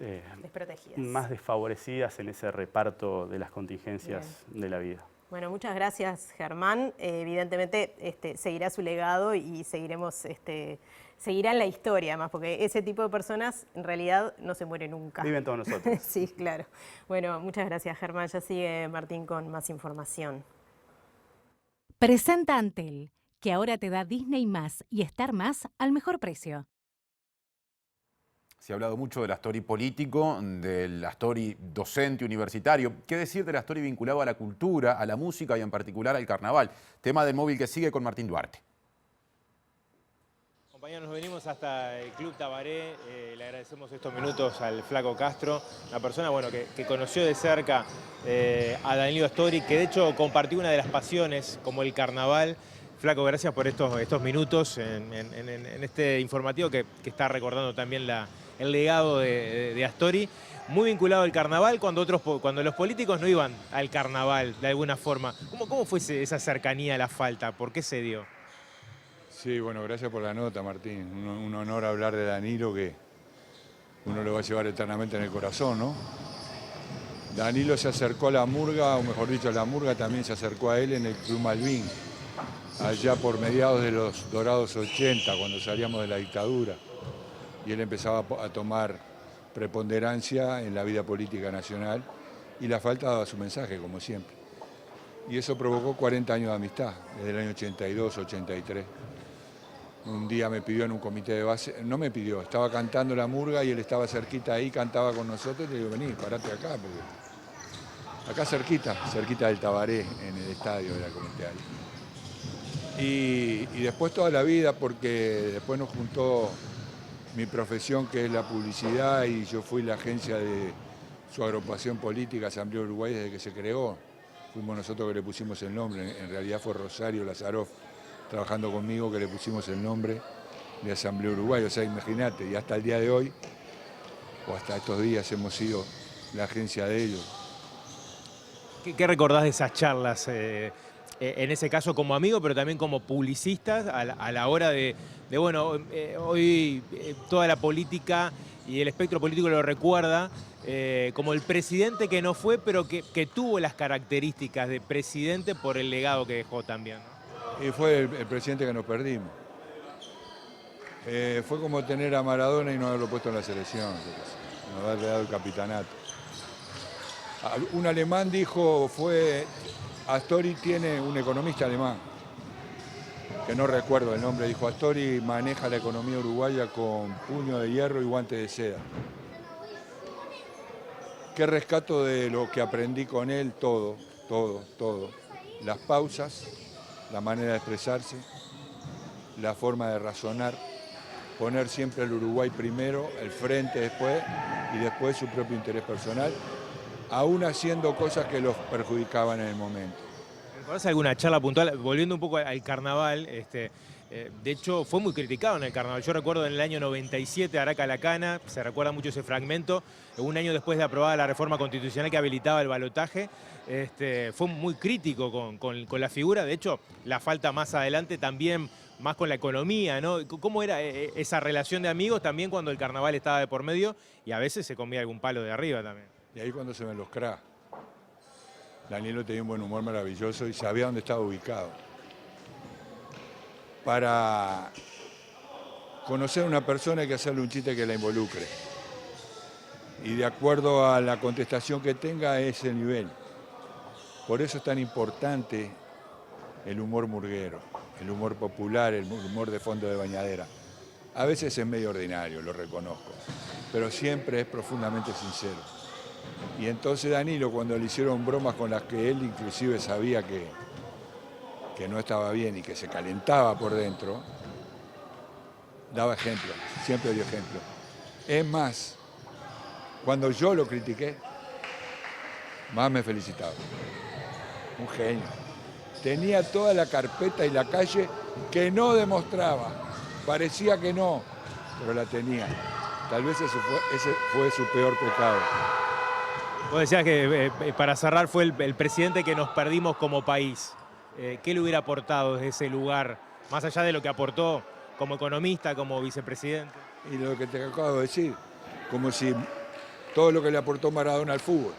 desfavorecidas en ese reparto de las contingencias de la vida. Bueno, muchas gracias, Germán. Evidentemente seguirá su legado y seguirá en la historia, además, porque ese tipo de personas en realidad no se muere nunca. Viven todos nosotros. Sí, claro. Bueno, muchas gracias, Germán. Ya sigue Martín con más información. Presenta Antel, que ahora te da Disney+ y Star+ al mejor precio. Se ha hablado mucho del Astori político, del Astori docente universitario. ¿Qué decir del Astori vinculado a la cultura, a la música y en particular al carnaval? Tema del móvil que sigue con Martín Duarte. Compañeros, nos venimos hasta el Club Tabaré. Le agradecemos estos minutos al Flaco Castro, una persona que conoció de cerca a Danilo Astori, que de hecho compartió una de las pasiones como el carnaval. Flaco, gracias por estos minutos en este informativo que está recordando también el legado de Astori, muy vinculado al carnaval cuando los políticos no iban al carnaval de alguna forma. ¿Cómo fue esa cercanía a la falta? ¿Por qué se dio? Sí, bueno, gracias por la nota, Martín. Un honor hablar de Danilo, que uno lo va a llevar eternamente en el corazón, ¿no? Danilo se acercó a la murga, o mejor dicho, la murga también se acercó a él en el Club Malvin, allá por mediados de los dorados 80, cuando salíamos de la dictadura. Y él empezaba a tomar preponderancia en la vida política nacional y la falta daba su mensaje, como siempre. Y eso provocó 40 años de amistad, desde el año 82, 83. Un día me pidió en un comité de base, no me pidió, estaba cantando la murga y él estaba cerquita ahí, cantaba con nosotros y le digo, vení, parate acá, porque acá cerquita del Tabaré, en el estadio de la Comunitaria. Y después toda la vida, porque después nos juntó mi profesión, que es la publicidad, y yo fui la agencia de su agrupación política, Asamblea Uruguay, desde que se creó. Fuimos nosotros que le pusimos el nombre, en realidad fue Rosario Lazaroff, trabajando conmigo, que le pusimos el nombre de Asamblea Uruguay. O sea, imagínate, y hasta el día de hoy, o hasta estos días, hemos sido la agencia de ellos. ¿Qué recordás de esas charlas? En ese caso como amigo, pero también como publicistas, a la hora de bueno, hoy toda la política y el espectro político lo recuerda como el presidente que no fue, pero que tuvo las características de presidente por el legado que dejó también, ¿no? Y fue el presidente que nos perdimos. Fue como tener a Maradona y no haberlo puesto en la selección, no haberle dado el capitanato. Un alemán dijo, Astori tiene un economista alemán, que no recuerdo el nombre, dijo, Astori maneja la economía uruguaya con puño de hierro y guante de seda. ¿Qué rescato de lo que aprendí con él? Todo. Las pausas, la manera de expresarse, la forma de razonar, poner siempre el Uruguay primero, el frente después y después su propio interés personal, aún haciendo cosas que los perjudicaban en el momento. ¿Recordás alguna charla puntual? Volviendo un poco al carnaval, de hecho fue muy criticado en el carnaval. Yo recuerdo en el año 97, Araca Lacana, se recuerda mucho ese fragmento, un año después de aprobada la reforma constitucional que habilitaba el balotaje, fue muy crítico con la figura. De hecho, la falta más adelante también, más con la economía, ¿no? ¿Cómo era esa relación de amigos también cuando el carnaval estaba de por medio y a veces se comía algún palo de arriba también? Y ahí cuando se ven los cracks. Danilo tenía un buen humor maravilloso y sabía dónde estaba ubicado. Para conocer a una persona hay que hacerle un chiste que la involucre. Y de acuerdo a la contestación que tenga, ese nivel. Por eso es tan importante el humor murguero, el humor popular, el humor de fondo de bañadera. A veces es medio ordinario, lo reconozco, pero siempre es profundamente sincero. Y entonces Danilo, cuando le hicieron bromas con las que él inclusive sabía que no estaba bien y que se calentaba por dentro, daba ejemplo, siempre dio ejemplo. Es más, cuando yo lo critiqué, más me felicitaba. Un genio. Tenía toda la carpeta y la calle que no demostraba. Parecía que no, pero la tenía. Tal vez ese fue su peor pecado. Vos decías que, para cerrar, fue el presidente que nos perdimos como país. ¿Qué le hubiera aportado desde ese lugar, más allá de lo que aportó como economista, como vicepresidente? Y lo que te acabo de decir, como si todo lo que le aportó Maradona al fútbol.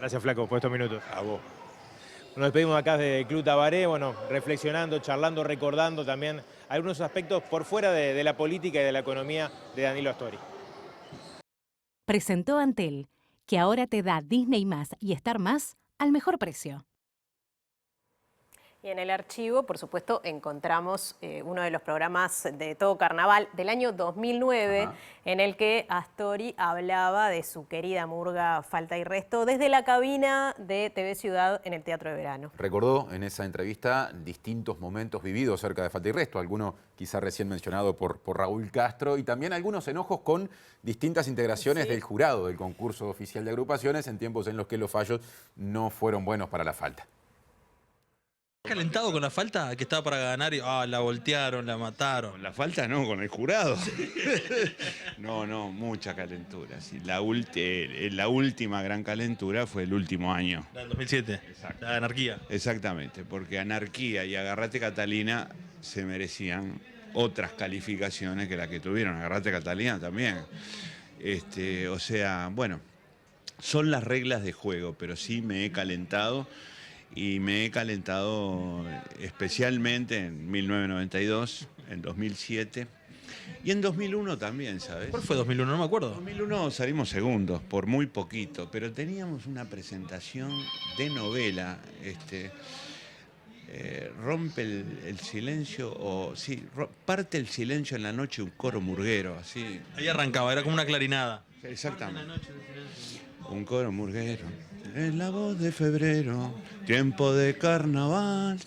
Gracias, Flaco, por estos minutos. A vos. Nos despedimos acá de Club Tabaré, bueno, reflexionando, charlando, recordando también algunos aspectos por fuera de la política y de la economía de Danilo Astori. Presentó Antel, que ahora te da Disney+ y Star+ al mejor precio. Y en el archivo, por supuesto, encontramos uno de los programas de Todo Carnaval del año 2009, en el que Astori hablaba de su querida murga Falta y Resto desde la cabina de TV Ciudad en el Teatro de Verano. Recordó en esa entrevista distintos momentos vividos cerca de Falta y Resto, alguno quizá recién mencionado por Raúl Castro, y también algunos enojos con distintas integraciones del jurado del concurso oficial de agrupaciones en tiempos en los que los fallos no fueron buenos para la falta. ¿Calentado con la falta que estaba para ganar y la voltearon, la mataron? La falta no, con el jurado. No, mucha calentura. Sí. La última gran calentura fue el último año. La del 2007. Exacto. La de Anarquía. Exactamente, porque Anarquía y Agarrate Catalina se merecían otras calificaciones que las que tuvieron. Agarrate Catalina también. O sea, bueno, son las reglas de juego, pero sí me he calentado. Y me he calentado especialmente en 1992, en 2007 y en 2001 también, ¿sabes? ¿Cuál fue 2001? No me acuerdo. En 2001 salimos segundos, por muy poquito, pero teníamos una presentación de novela, rompe el silencio, parte el silencio en la noche un coro murguero, así. Ahí arrancaba, era como una clarinada. Exactamente. Un coro murguero. Es la voz de febrero, tiempo de carnaval.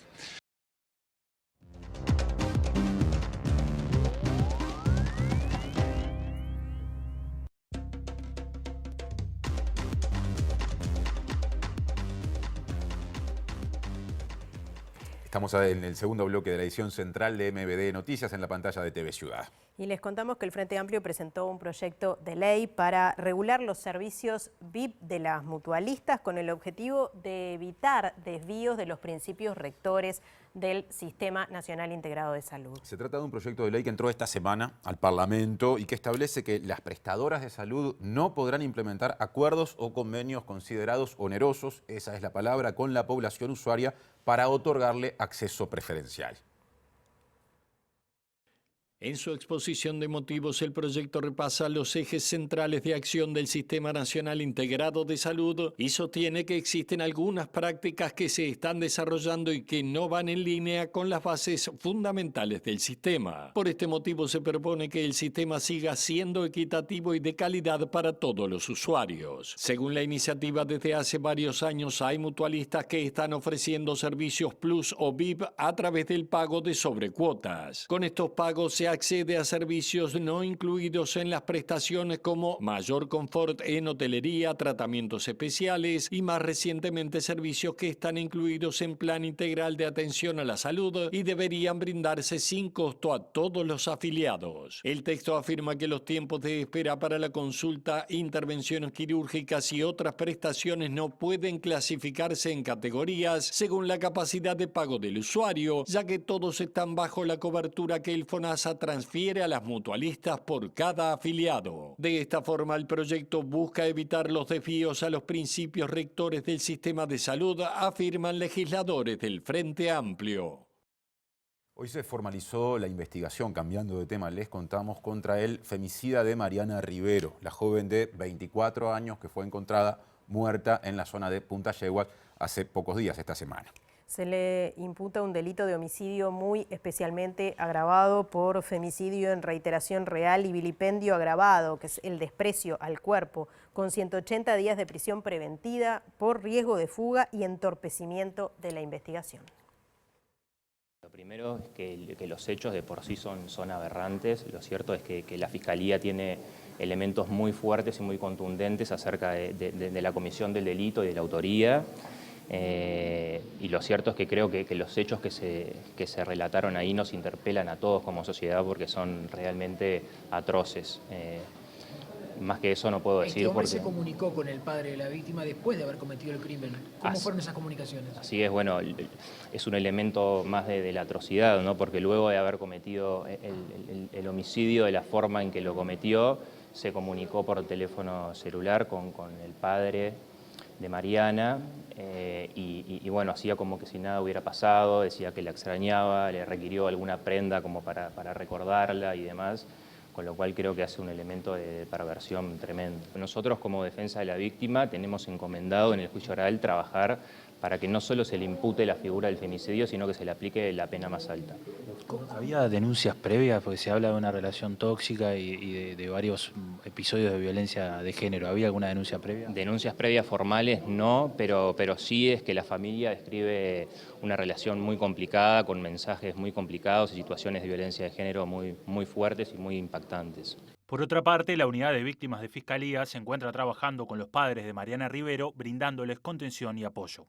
Estamos en el segundo bloque de la edición central de MBD Noticias en la pantalla de TV Ciudad. Y les contamos que el Frente Amplio presentó un proyecto de ley para regular los servicios VIP de las mutualistas con el objetivo de evitar desvíos de los principios rectores del Sistema Nacional Integrado de Salud. Se trata de un proyecto de ley que entró esta semana al Parlamento y que establece que las prestadoras de salud no podrán implementar acuerdos o convenios considerados onerosos, esa es la palabra, con la población usuaria para otorgarle acceso preferencial. En su exposición de motivos, el proyecto repasa los ejes centrales de acción del Sistema Nacional Integrado de Salud y sostiene que existen algunas prácticas que se están desarrollando y que no van en línea con las bases fundamentales del sistema. Por este motivo, se propone que el sistema siga siendo equitativo y de calidad para todos los usuarios. Según la iniciativa, desde hace varios años hay mutualistas que están ofreciendo servicios Plus o VIP a través del pago de sobrecuotas. Con estos pagos se accede a servicios no incluidos en las prestaciones como mayor confort en hotelería, tratamientos especiales y más recientemente servicios que están incluidos en plan integral de atención a la salud y deberían brindarse sin costo a todos los afiliados. El texto afirma que los tiempos de espera para la consulta, intervenciones quirúrgicas y otras prestaciones no pueden clasificarse en categorías según la capacidad de pago del usuario, ya que todos están bajo la cobertura que el FONASA transfiere a las mutualistas por cada afiliado. De esta forma, el proyecto busca evitar los desvíos a los principios rectores del sistema de salud, afirman legisladores del Frente Amplio. Hoy se formalizó la investigación, cambiando de tema, les contamos, contra el femicida de Mariana Rivero, la joven de 24 años que fue encontrada muerta en la zona de Punta Yeguas hace pocos días, esta semana. Se le imputa un delito de homicidio muy especialmente agravado por femicidio en reiteración real y vilipendio agravado, que es el desprecio al cuerpo, con 180 días de prisión preventiva por riesgo de fuga y entorpecimiento de la investigación. Lo primero es que los hechos de por sí son aberrantes. Lo cierto es que la Fiscalía tiene elementos muy fuertes y muy contundentes acerca de la comisión del delito y de la autoría. Y lo cierto es que creo que los hechos que se relataron ahí nos interpelan a todos como sociedad porque son realmente atroces. Más que eso no puedo decir. ¿Este hombre se comunicó con el padre de la víctima después de haber cometido el crimen? ¿Cómo fueron esas comunicaciones? Así es, bueno, es un elemento más de la atrocidad, ¿no? Porque luego de haber cometido el homicidio de la forma en que lo cometió, se comunicó por teléfono celular con el padre de Mariana y bueno, hacía como que si nada hubiera pasado, decía que la extrañaba, le requirió alguna prenda como para recordarla y demás, con lo cual creo que hace un elemento de perversión tremendo. Nosotros como defensa de la víctima tenemos encomendado en el juicio oral trabajar para que no solo se le impute la figura del femicidio, sino que se le aplique la pena más alta. ¿Había denuncias previas? Porque se habla de una relación tóxica y de varios episodios de violencia de género. ¿Había alguna denuncia previa? Denuncias previas formales no, pero sí es que la familia describe una relación muy complicada, con mensajes muy complicados y situaciones de violencia de género muy fuertes y muy impactantes. Por otra parte, la unidad de víctimas de Fiscalía se encuentra trabajando con los padres de Mariana Rivero, brindándoles contención y apoyo.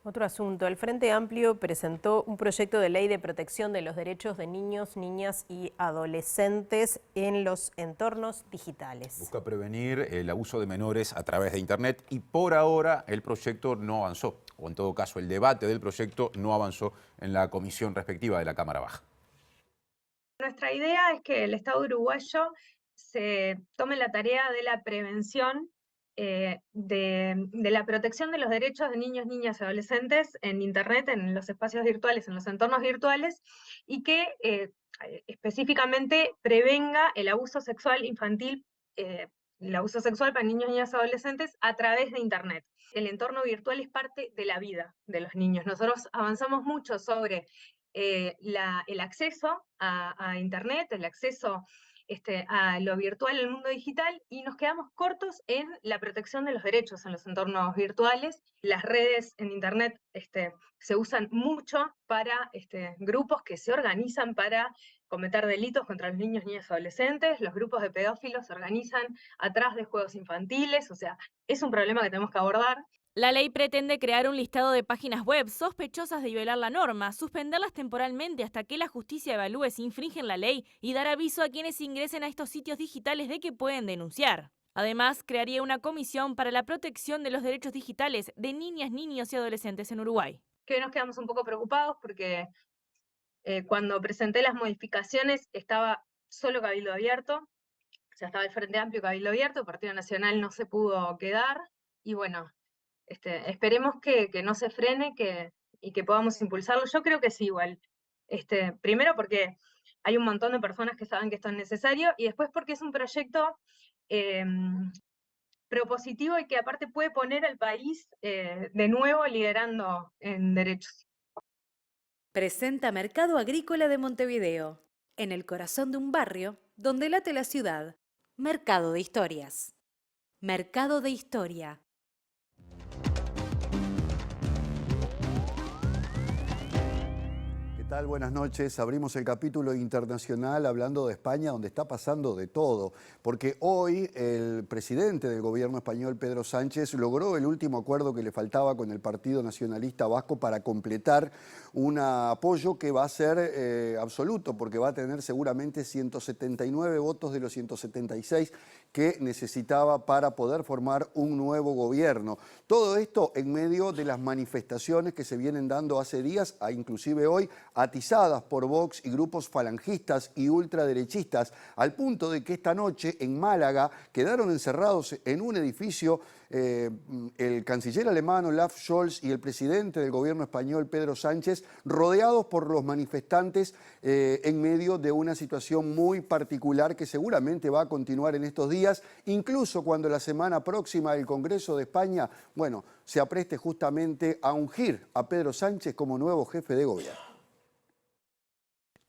Otro asunto, el Frente Amplio presentó un proyecto de ley de protección de los derechos de niños, niñas y adolescentes en los entornos digitales. Busca prevenir el abuso de menores a través de Internet y por ahora el proyecto no avanzó, o en todo caso el debate del proyecto no avanzó en la comisión respectiva de la Cámara Baja. Nuestra idea es que el Estado uruguayo se tome la tarea de la prevención de la protección de los derechos de niños, niñas y adolescentes en Internet, en los espacios virtuales, en los entornos virtuales, y que específicamente prevenga el abuso sexual infantil, el abuso sexual para niños, niñas y adolescentes a través de Internet. El entorno virtual es parte de la vida de los niños. Nosotros avanzamos mucho sobre el acceso a Internet, el acceso a lo virtual, el mundo digital, y nos quedamos cortos en la protección de los derechos en los entornos virtuales. Las redes en Internet se usan mucho para grupos que se organizan para cometer delitos contra los niños, niñas y adolescentes. Los grupos de pedófilos se organizan atrás de juegos infantiles, o sea, es un problema que tenemos que abordar. La ley pretende crear un listado de páginas web sospechosas de violar la norma, suspenderlas temporalmente hasta que la justicia evalúe si infringen la ley y dar aviso a quienes ingresen a estos sitios digitales de que pueden denunciar. Además, crearía una comisión para la protección de los derechos digitales de niñas, niños y adolescentes en Uruguay. Que nos quedamos un poco preocupados porque cuando presenté las modificaciones estaba solo Cabildo Abierto, o sea, estaba el Frente Amplio Cabildo Abierto, Partido Nacional no se pudo quedar, y bueno, esperemos que no se frene y que podamos impulsarlo. Yo creo que sí, igual. Primero porque hay un montón de personas que saben que esto es necesario, y después porque es un proyecto propositivo y que aparte puede poner al país de nuevo liderando en derechos. Presenta Mercado Agrícola de Montevideo, en el corazón de un barrio donde late la ciudad. Mercado de Historias. Mercado de Historia. ¿Qué tal? Buenas noches. Abrimos el capítulo internacional hablando de España, donde está pasando de todo. Porque hoy el presidente del gobierno español, Pedro Sánchez, logró el último acuerdo que le faltaba con el Partido Nacionalista Vasco para completar un apoyo que va a ser absoluto, porque va a tener seguramente 179 votos de los 176 que necesitaba para poder formar un nuevo gobierno. Todo esto en medio de las manifestaciones que se vienen dando hace días, inclusive hoy, atizadas por Vox y grupos falangistas y ultraderechistas, al punto de que esta noche en Málaga quedaron encerrados en un edificio el canciller alemán Olaf Scholz y el presidente del gobierno español Pedro Sánchez, rodeados por los manifestantes en medio de una situación muy particular que seguramente va a continuar en estos días, incluso cuando la semana próxima el Congreso de España, bueno, se apreste justamente a ungir a Pedro Sánchez como nuevo jefe de gobierno.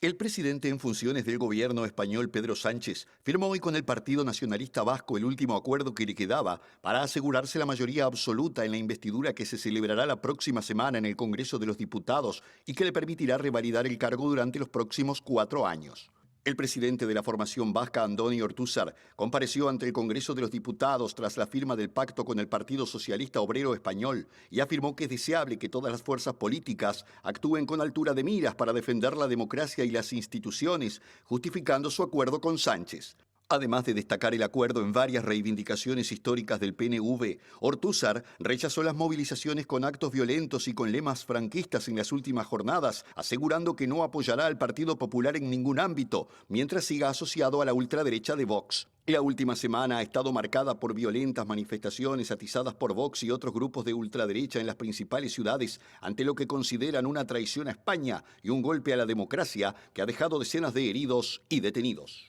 El presidente en funciones del gobierno español, Pedro Sánchez, firmó hoy con el Partido Nacionalista Vasco el último acuerdo que le quedaba para asegurarse la mayoría absoluta en la investidura que se celebrará la próxima semana en el Congreso de los Diputados y que le permitirá revalidar el cargo durante los próximos 4 años. El presidente de la formación vasca, Andoni Ortúzar, compareció ante el Congreso de los Diputados tras la firma del pacto con el Partido Socialista Obrero Español y afirmó que es deseable que todas las fuerzas políticas actúen con altura de miras para defender la democracia y las instituciones, justificando su acuerdo con Sánchez. Además de destacar el acuerdo en varias reivindicaciones históricas del PNV, Ortúzar rechazó las movilizaciones con actos violentos y con lemas franquistas en las últimas jornadas, asegurando que no apoyará al Partido Popular en ningún ámbito, mientras siga asociado a la ultraderecha de Vox. La última semana ha estado marcada por violentas manifestaciones atizadas por Vox y otros grupos de ultraderecha en las principales ciudades, ante lo que consideran una traición a España y un golpe a la democracia que ha dejado decenas de heridos y detenidos.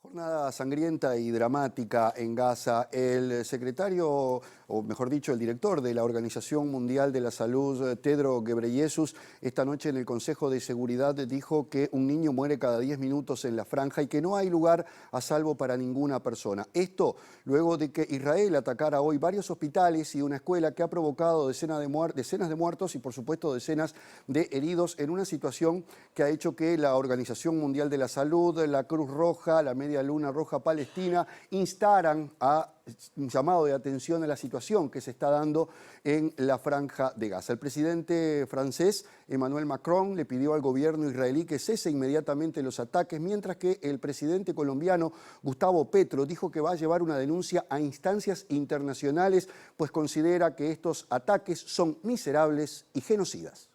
Jornada sangrienta y dramática en Gaza. El secretario, o mejor dicho, el director de la Organización Mundial de la Salud, Tedros Ghebreyesus, esta noche en el Consejo de Seguridad dijo que un niño muere cada 10 minutos en la franja y que no hay lugar a salvo para ninguna persona. Esto luego de que Israel atacara hoy varios hospitales y una escuela que ha provocado decenas de muertos y, por supuesto, decenas de heridos en una situación que ha hecho que la Organización Mundial de la Salud, la Cruz Roja, la Media Luna Roja Palestina instaran a un llamado de atención a la situación que se está dando en la Franja de Gaza. El presidente francés Emmanuel Macron le pidió al gobierno israelí que cese inmediatamente los ataques, mientras que el presidente colombiano Gustavo Petro dijo que va a llevar una denuncia a instancias internacionales, pues considera que estos ataques son miserables y genocidas.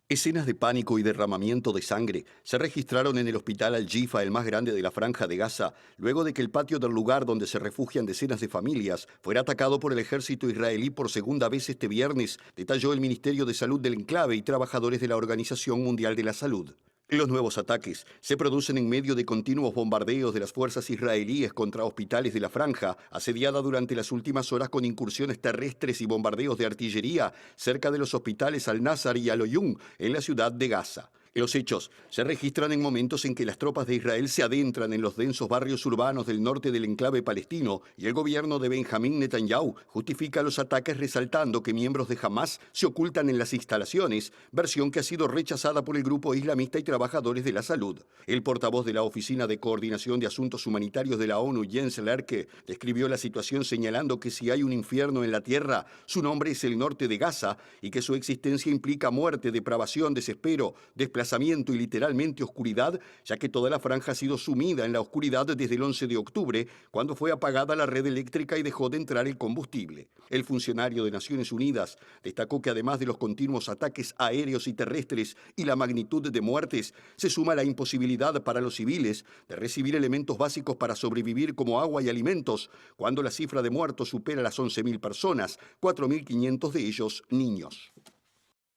Escenas de pánico y derramamiento de sangre se registraron en el hospital Al-Jifa, el más grande de la Franja de Gaza, luego de que el patio del lugar donde se refugian decenas de familias fuera atacado por el ejército israelí por segunda vez este viernes, detalló el Ministerio de Salud del enclave y trabajadores de la Organización Mundial de la Salud. Los nuevos ataques se producen en medio de continuos bombardeos de las fuerzas israelíes contra hospitales de la Franja, asediada durante las últimas horas con incursiones terrestres y bombardeos de artillería cerca de los hospitales Al-Nazar y Al-Oyun en la ciudad de Gaza. Los hechos se registran en momentos en que las tropas de Israel se adentran en los densos barrios urbanos del norte del enclave palestino y el gobierno de Benjamín Netanyahu justifica los ataques resaltando que miembros de Hamas se ocultan en las instalaciones, versión que ha sido rechazada por el grupo islamista y trabajadores de la salud. El portavoz de la Oficina de Coordinación de Asuntos Humanitarios de la ONU, Jens Lerke, describió la situación señalando que si hay un infierno en la tierra, su nombre es el norte de Gaza y que su existencia implica muerte, depravación, desespero, desplazamiento y literalmente oscuridad, ya que toda la franja ha sido sumida en la oscuridad desde el 11 de octubre, cuando fue apagada la red eléctrica y dejó de entrar el combustible. El funcionario de Naciones Unidas destacó que además de los continuos ataques aéreos y terrestres y la magnitud de muertes, se suma la imposibilidad para los civiles de recibir elementos básicos para sobrevivir como agua y alimentos, cuando la cifra de muertos supera las 11.000 personas, 4.500 de ellos niños.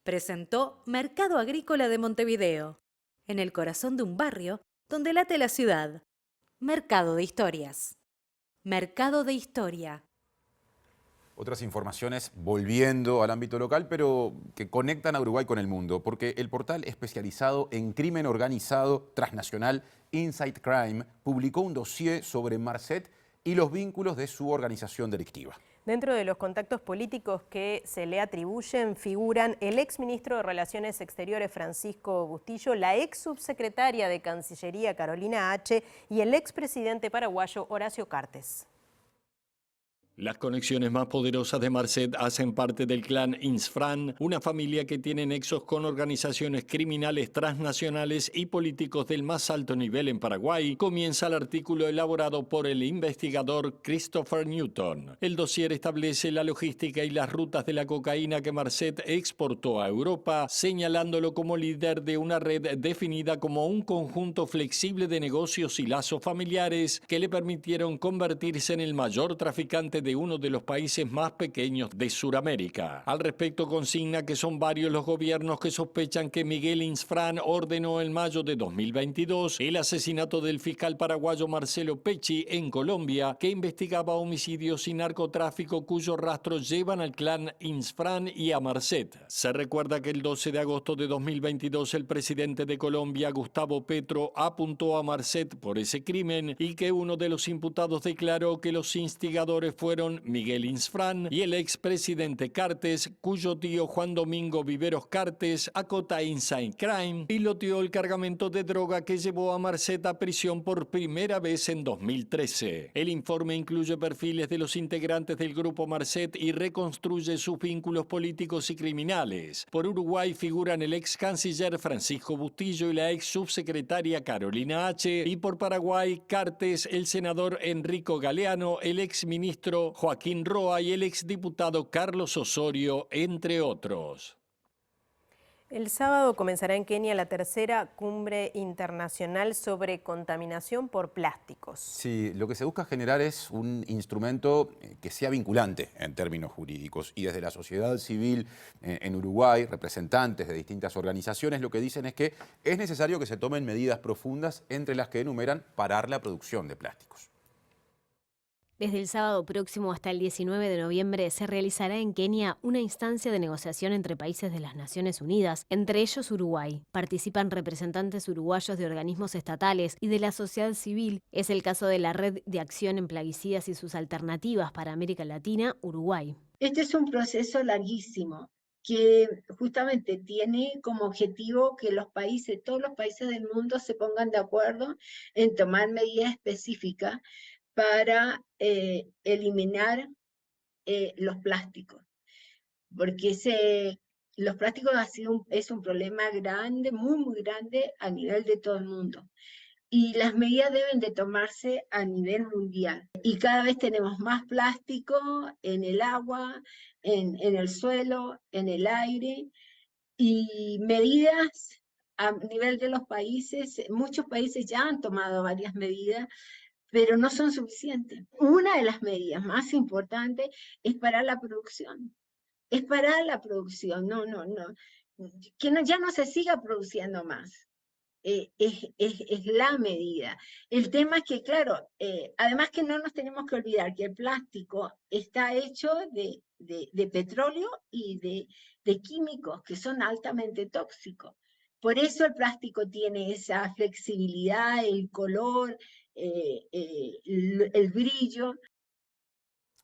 Presentó Mercado Agrícola de Montevideo, en el corazón de un barrio donde late la ciudad. Mercado de Historias. Mercado de Historia. Otras informaciones volviendo al ámbito local, pero que conectan a Uruguay con el mundo, porque el portal especializado en crimen organizado transnacional Inside Crime publicó un dossier sobre Marcet y los vínculos de su organización delictiva. Dentro de los contactos políticos que se le atribuyen figuran el exministro de Relaciones Exteriores Francisco Bustillo, la ex subsecretaria de Cancillería Carolina H. y el expresidente paraguayo Horacio Cartes. Las conexiones más poderosas de Marcet hacen parte del clan Insfran, una familia que tiene nexos con organizaciones criminales transnacionales y políticos del más alto nivel en Paraguay, comienza el artículo elaborado por el investigador Christopher Newton. El dossier establece la logística y las rutas de la cocaína que Marcet exportó a Europa, señalándolo como líder de una red definida como un conjunto flexible de negocios y lazos familiares que le permitieron convertirse en el mayor traficante de uno de los países más pequeños de Sudamérica. Al respecto consigna que son varios los gobiernos que sospechan que Miguel Insfran ordenó en mayo de 2022 el asesinato del fiscal paraguayo Marcelo Pecci en Colombia, que investigaba homicidios y narcotráfico cuyos rastros llevan al clan Insfran y a Marcet. Se recuerda que el 12 de agosto de 2022 el presidente de Colombia, Gustavo Petro, apuntó a Marcet por ese crimen y que uno de los imputados declaró que los instigadores fueron Miguel Insfran y el expresidente Cartes, cuyo tío Juan Domingo Viveros Cartes, acota Inside Crime, piloteó el cargamento de droga que llevó a Marcet a prisión por primera vez en 2013. El informe incluye perfiles de los integrantes del grupo Marcet y reconstruye sus vínculos políticos y criminales. Por Uruguay figuran el ex canciller Francisco Bustillo y la ex subsecretaria Carolina H. Y por Paraguay, Cartes, el senador Enrico Galeano, el ex ministro Joaquín Roa y el exdiputado Carlos Osorio, entre otros. El sábado comenzará en Kenia la tercera cumbre internacional sobre contaminación por plásticos. Sí, lo que se busca generar es un instrumento que sea vinculante en términos jurídicos. Y desde la sociedad civil en Uruguay, representantes de distintas organizaciones, lo que dicen es que es necesario que se tomen medidas profundas, entre las que enumeran parar la producción de plásticos. Desde el sábado próximo hasta el 19 de noviembre se realizará en Kenia una instancia de negociación entre países de las Naciones Unidas, entre ellos Uruguay. Participan representantes uruguayos de organismos estatales y de la sociedad civil. Es el caso de la Red de Acción en Plaguicidas y sus Alternativas para América Latina, Uruguay. Este es un proceso larguísimo que justamente tiene como objetivo que todos los países del mundo se pongan de acuerdo en tomar medidas específicas para eliminar los plásticos, porque los plásticos es un problema grande, muy, muy grande a nivel de todo el mundo. Y las medidas deben de tomarse a nivel mundial. Y cada vez tenemos más plástico en el agua, en el suelo, en el aire, y medidas a nivel de los países. Muchos países ya han tomado varias medidas, pero no son suficientes. Una de las medidas más importantes es parar la producción. Es parar la producción, ya no se siga produciendo más. Es la medida. El tema es que, claro, además que no nos tenemos que olvidar que el plástico está hecho de petróleo y de químicos que son altamente tóxicos. Por eso el plástico tiene esa flexibilidad, el color, el brillo.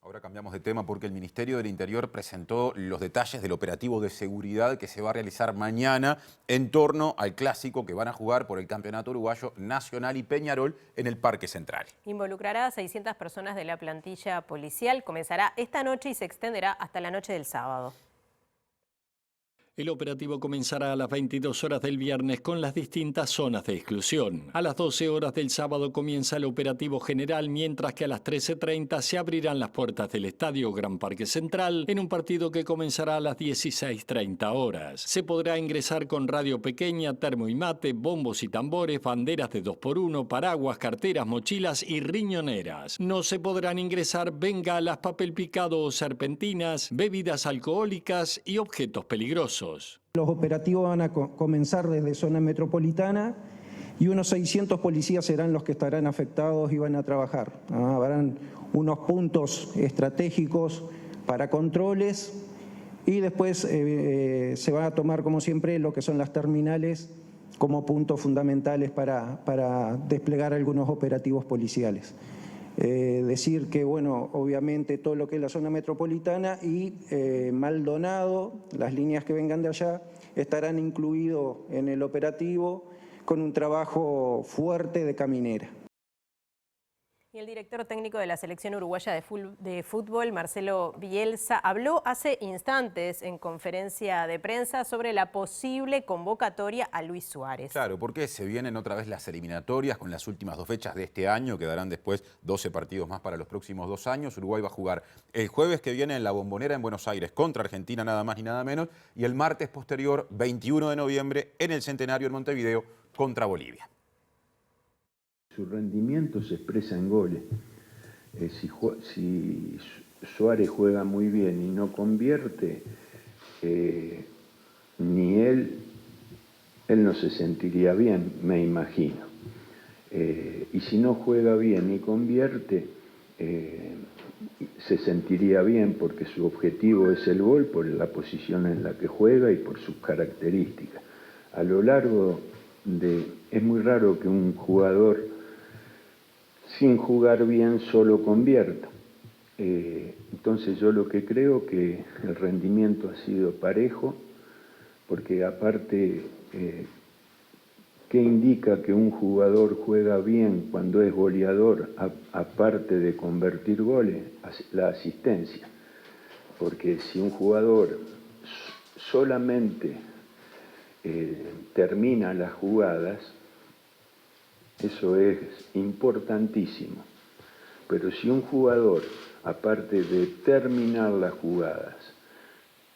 Ahora cambiamos de tema porque el Ministerio del Interior presentó los detalles del operativo de seguridad que se va a realizar mañana en torno al clásico que van a jugar por el Campeonato Uruguayo Nacional y Peñarol en el Parque Central. Involucrará a 600 personas de la plantilla policial. Comenzará esta noche y se extenderá hasta la noche del sábado. El operativo comenzará a las 22 horas del viernes con las distintas zonas de exclusión. A las 12 horas del sábado comienza el operativo general, mientras que a las 13:30 se abrirán las puertas del Estadio Gran Parque Central en un partido que comenzará a las 16:30 horas. Se podrá ingresar con radio pequeña, termo y mate, bombos y tambores, banderas de 2x1, paraguas, carteras, mochilas y riñoneras. No se podrán ingresar bengalas, papel picado o serpentinas, bebidas alcohólicas y objetos peligrosos. Los operativos van a comenzar desde zona metropolitana y unos 600 policías serán los que estarán afectados y van a trabajar. Habrán unos puntos estratégicos para controles y después se van a tomar, como siempre, lo que son las terminales como puntos fundamentales para desplegar algunos operativos policiales. Decir que, bueno, obviamente todo lo que es la zona metropolitana y Maldonado, las líneas que vengan de allá, estarán incluidos en el operativo con un trabajo fuerte de caminera. Y el director técnico de la selección uruguaya de fútbol, Marcelo Bielsa, habló hace instantes en conferencia de prensa sobre la posible convocatoria a Luis Suárez. Claro, porque se vienen otra vez las eliminatorias con las últimas 2 fechas de este año, quedarán después 12 partidos más para los próximos 2 años. Uruguay va a jugar el jueves que viene en la Bombonera en Buenos Aires contra Argentina, nada más ni nada menos, y el martes posterior, 21 de noviembre, en el Centenario en Montevideo contra Bolivia. Su rendimiento se expresa en goles. Si Suárez juega muy bien y no convierte, ni él no se sentiría bien, me imagino. Y si no juega bien y convierte, se sentiría bien porque su objetivo es el gol por la posición en la que juega y por sus características. A lo largo es muy raro que un jugador sin jugar bien solo convierta. Entonces yo lo que creo que el rendimiento ha sido parejo, porque aparte, ¿qué indica que un jugador juega bien cuando es goleador, aparte de convertir goles? La asistencia. Porque si un jugador solamente termina las jugadas, eso es importantísimo. Pero si un jugador, aparte de terminar las jugadas,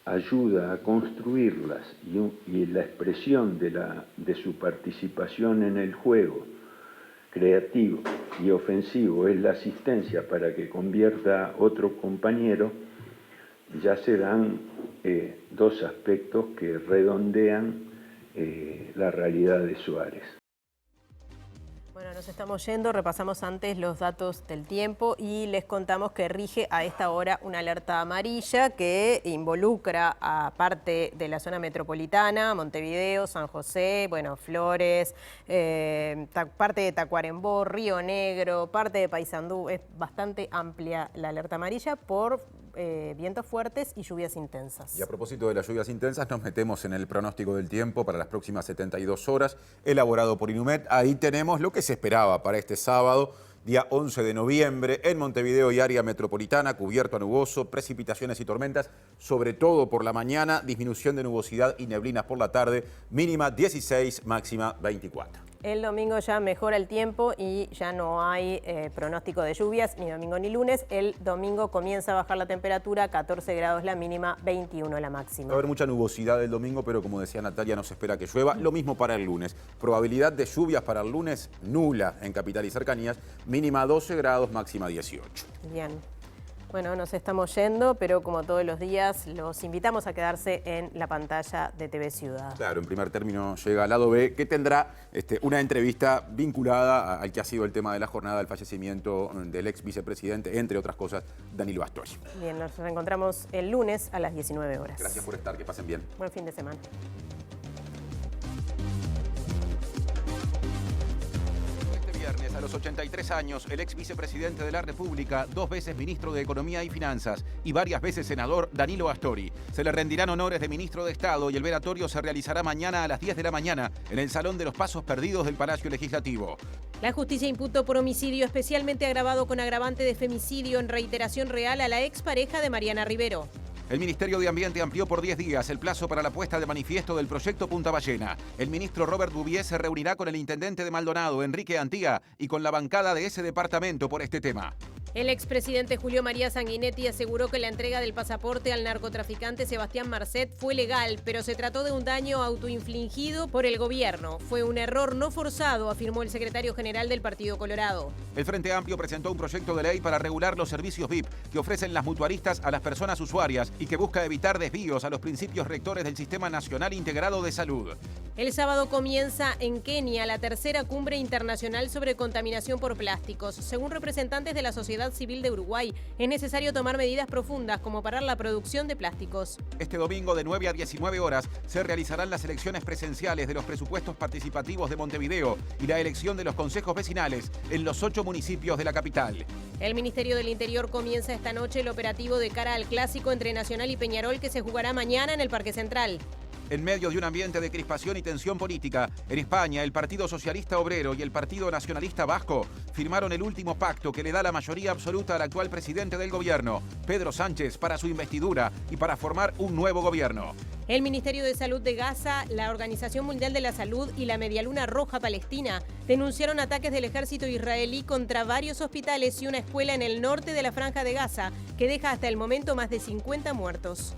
ayuda a construirlas y la expresión de su participación en el juego creativo y ofensivo es la asistencia para que convierta otro compañero, ya se dan 2 aspectos que redondean la realidad de Suárez. Bueno, nos estamos yendo, repasamos antes los datos del tiempo y les contamos que rige a esta hora una alerta amarilla que involucra a parte de la zona metropolitana, Montevideo, San José, bueno, Flores, parte de Tacuarembó, Río Negro, parte de Paysandú. Es bastante amplia la alerta amarilla por vientos fuertes y lluvias intensas. Y a propósito de las lluvias intensas, nos metemos en el pronóstico del tiempo para las próximas 72 horas, elaborado por Inumet. Ahí tenemos lo que se esperaba para este sábado, día 11 de noviembre, en Montevideo y área metropolitana, cubierto a nuboso, precipitaciones y tormentas, sobre todo por la mañana, disminución de nubosidad y neblinas por la tarde, mínima 16, máxima 24. El domingo ya mejora el tiempo y ya no hay pronóstico de lluvias, ni domingo ni lunes. El domingo comienza a bajar la temperatura, 14 grados la mínima, 21 la máxima. Va a haber mucha nubosidad el domingo, pero como decía Natalia, no se espera que llueva. Lo mismo para el lunes. Probabilidad de lluvias para el lunes nula en capital y cercanías, mínima 12 grados, máxima 18. Bien. Bueno, nos estamos yendo, pero como todos los días, los invitamos a quedarse en la pantalla de TV Ciudad. Claro, en primer término llega al lado B, que tendrá una entrevista vinculada al que ha sido el tema de la jornada del fallecimiento del ex vicepresidente, entre otras cosas, Danilo Astori. Bien, nos reencontramos el lunes a las 19 horas. Gracias por estar, que pasen bien. Buen fin de semana. A los 83 años, el ex vicepresidente de la República, 2 veces ministro de Economía y Finanzas y varias veces senador, Danilo Astori. Se le rendirán honores de ministro de Estado y el velatorio se realizará mañana a las 10 de la mañana en el Salón de los Pasos Perdidos del Palacio Legislativo. La justicia imputó por homicidio especialmente agravado con agravante de femicidio en reiteración real a la expareja de Mariana Rivero. El Ministerio de Ambiente amplió por 10 días el plazo para la puesta de manifiesto del proyecto Punta Ballena. El ministro Robert Bouvier se reunirá con el intendente de Maldonado, Enrique Antía, y con la bancada de ese departamento por este tema. El expresidente Julio María Sanguinetti aseguró que la entrega del pasaporte al narcotraficante Sebastián Marcet fue legal, pero se trató de un daño autoinfligido por el gobierno. Fue un error no forzado, afirmó el secretario general del Partido Colorado. El Frente Amplio presentó un proyecto de ley para regular los servicios VIP que ofrecen las mutuaristas a las personas usuarias y que busca evitar desvíos a los principios rectores del Sistema Nacional Integrado de Salud. El sábado comienza en Kenia la tercera cumbre internacional sobre contaminación por plásticos. Según representantes de la sociedad civil de Uruguay, es necesario tomar medidas profundas como parar la producción de plásticos. Este domingo de 9 a 19 horas se realizarán las elecciones presenciales de los presupuestos participativos de Montevideo y la elección de los consejos vecinales en los 8 municipios de la capital. El Ministerio del Interior comienza esta noche el operativo de cara al clásico entre Nacional y Peñarol que se jugará mañana en el Parque Central. En medio de un ambiente de crispación y tensión política, en España el Partido Socialista Obrero y el Partido Nacionalista Vasco firmaron el último pacto que le da la mayoría absoluta al actual presidente del gobierno, Pedro Sánchez, para su investidura y para formar un nuevo gobierno. El Ministerio de Salud de Gaza, la Organización Mundial de la Salud y la Medialuna Roja Palestina denunciaron ataques del ejército israelí contra varios hospitales y una escuela en el norte de la Franja de Gaza, que deja hasta el momento más de 50 muertos.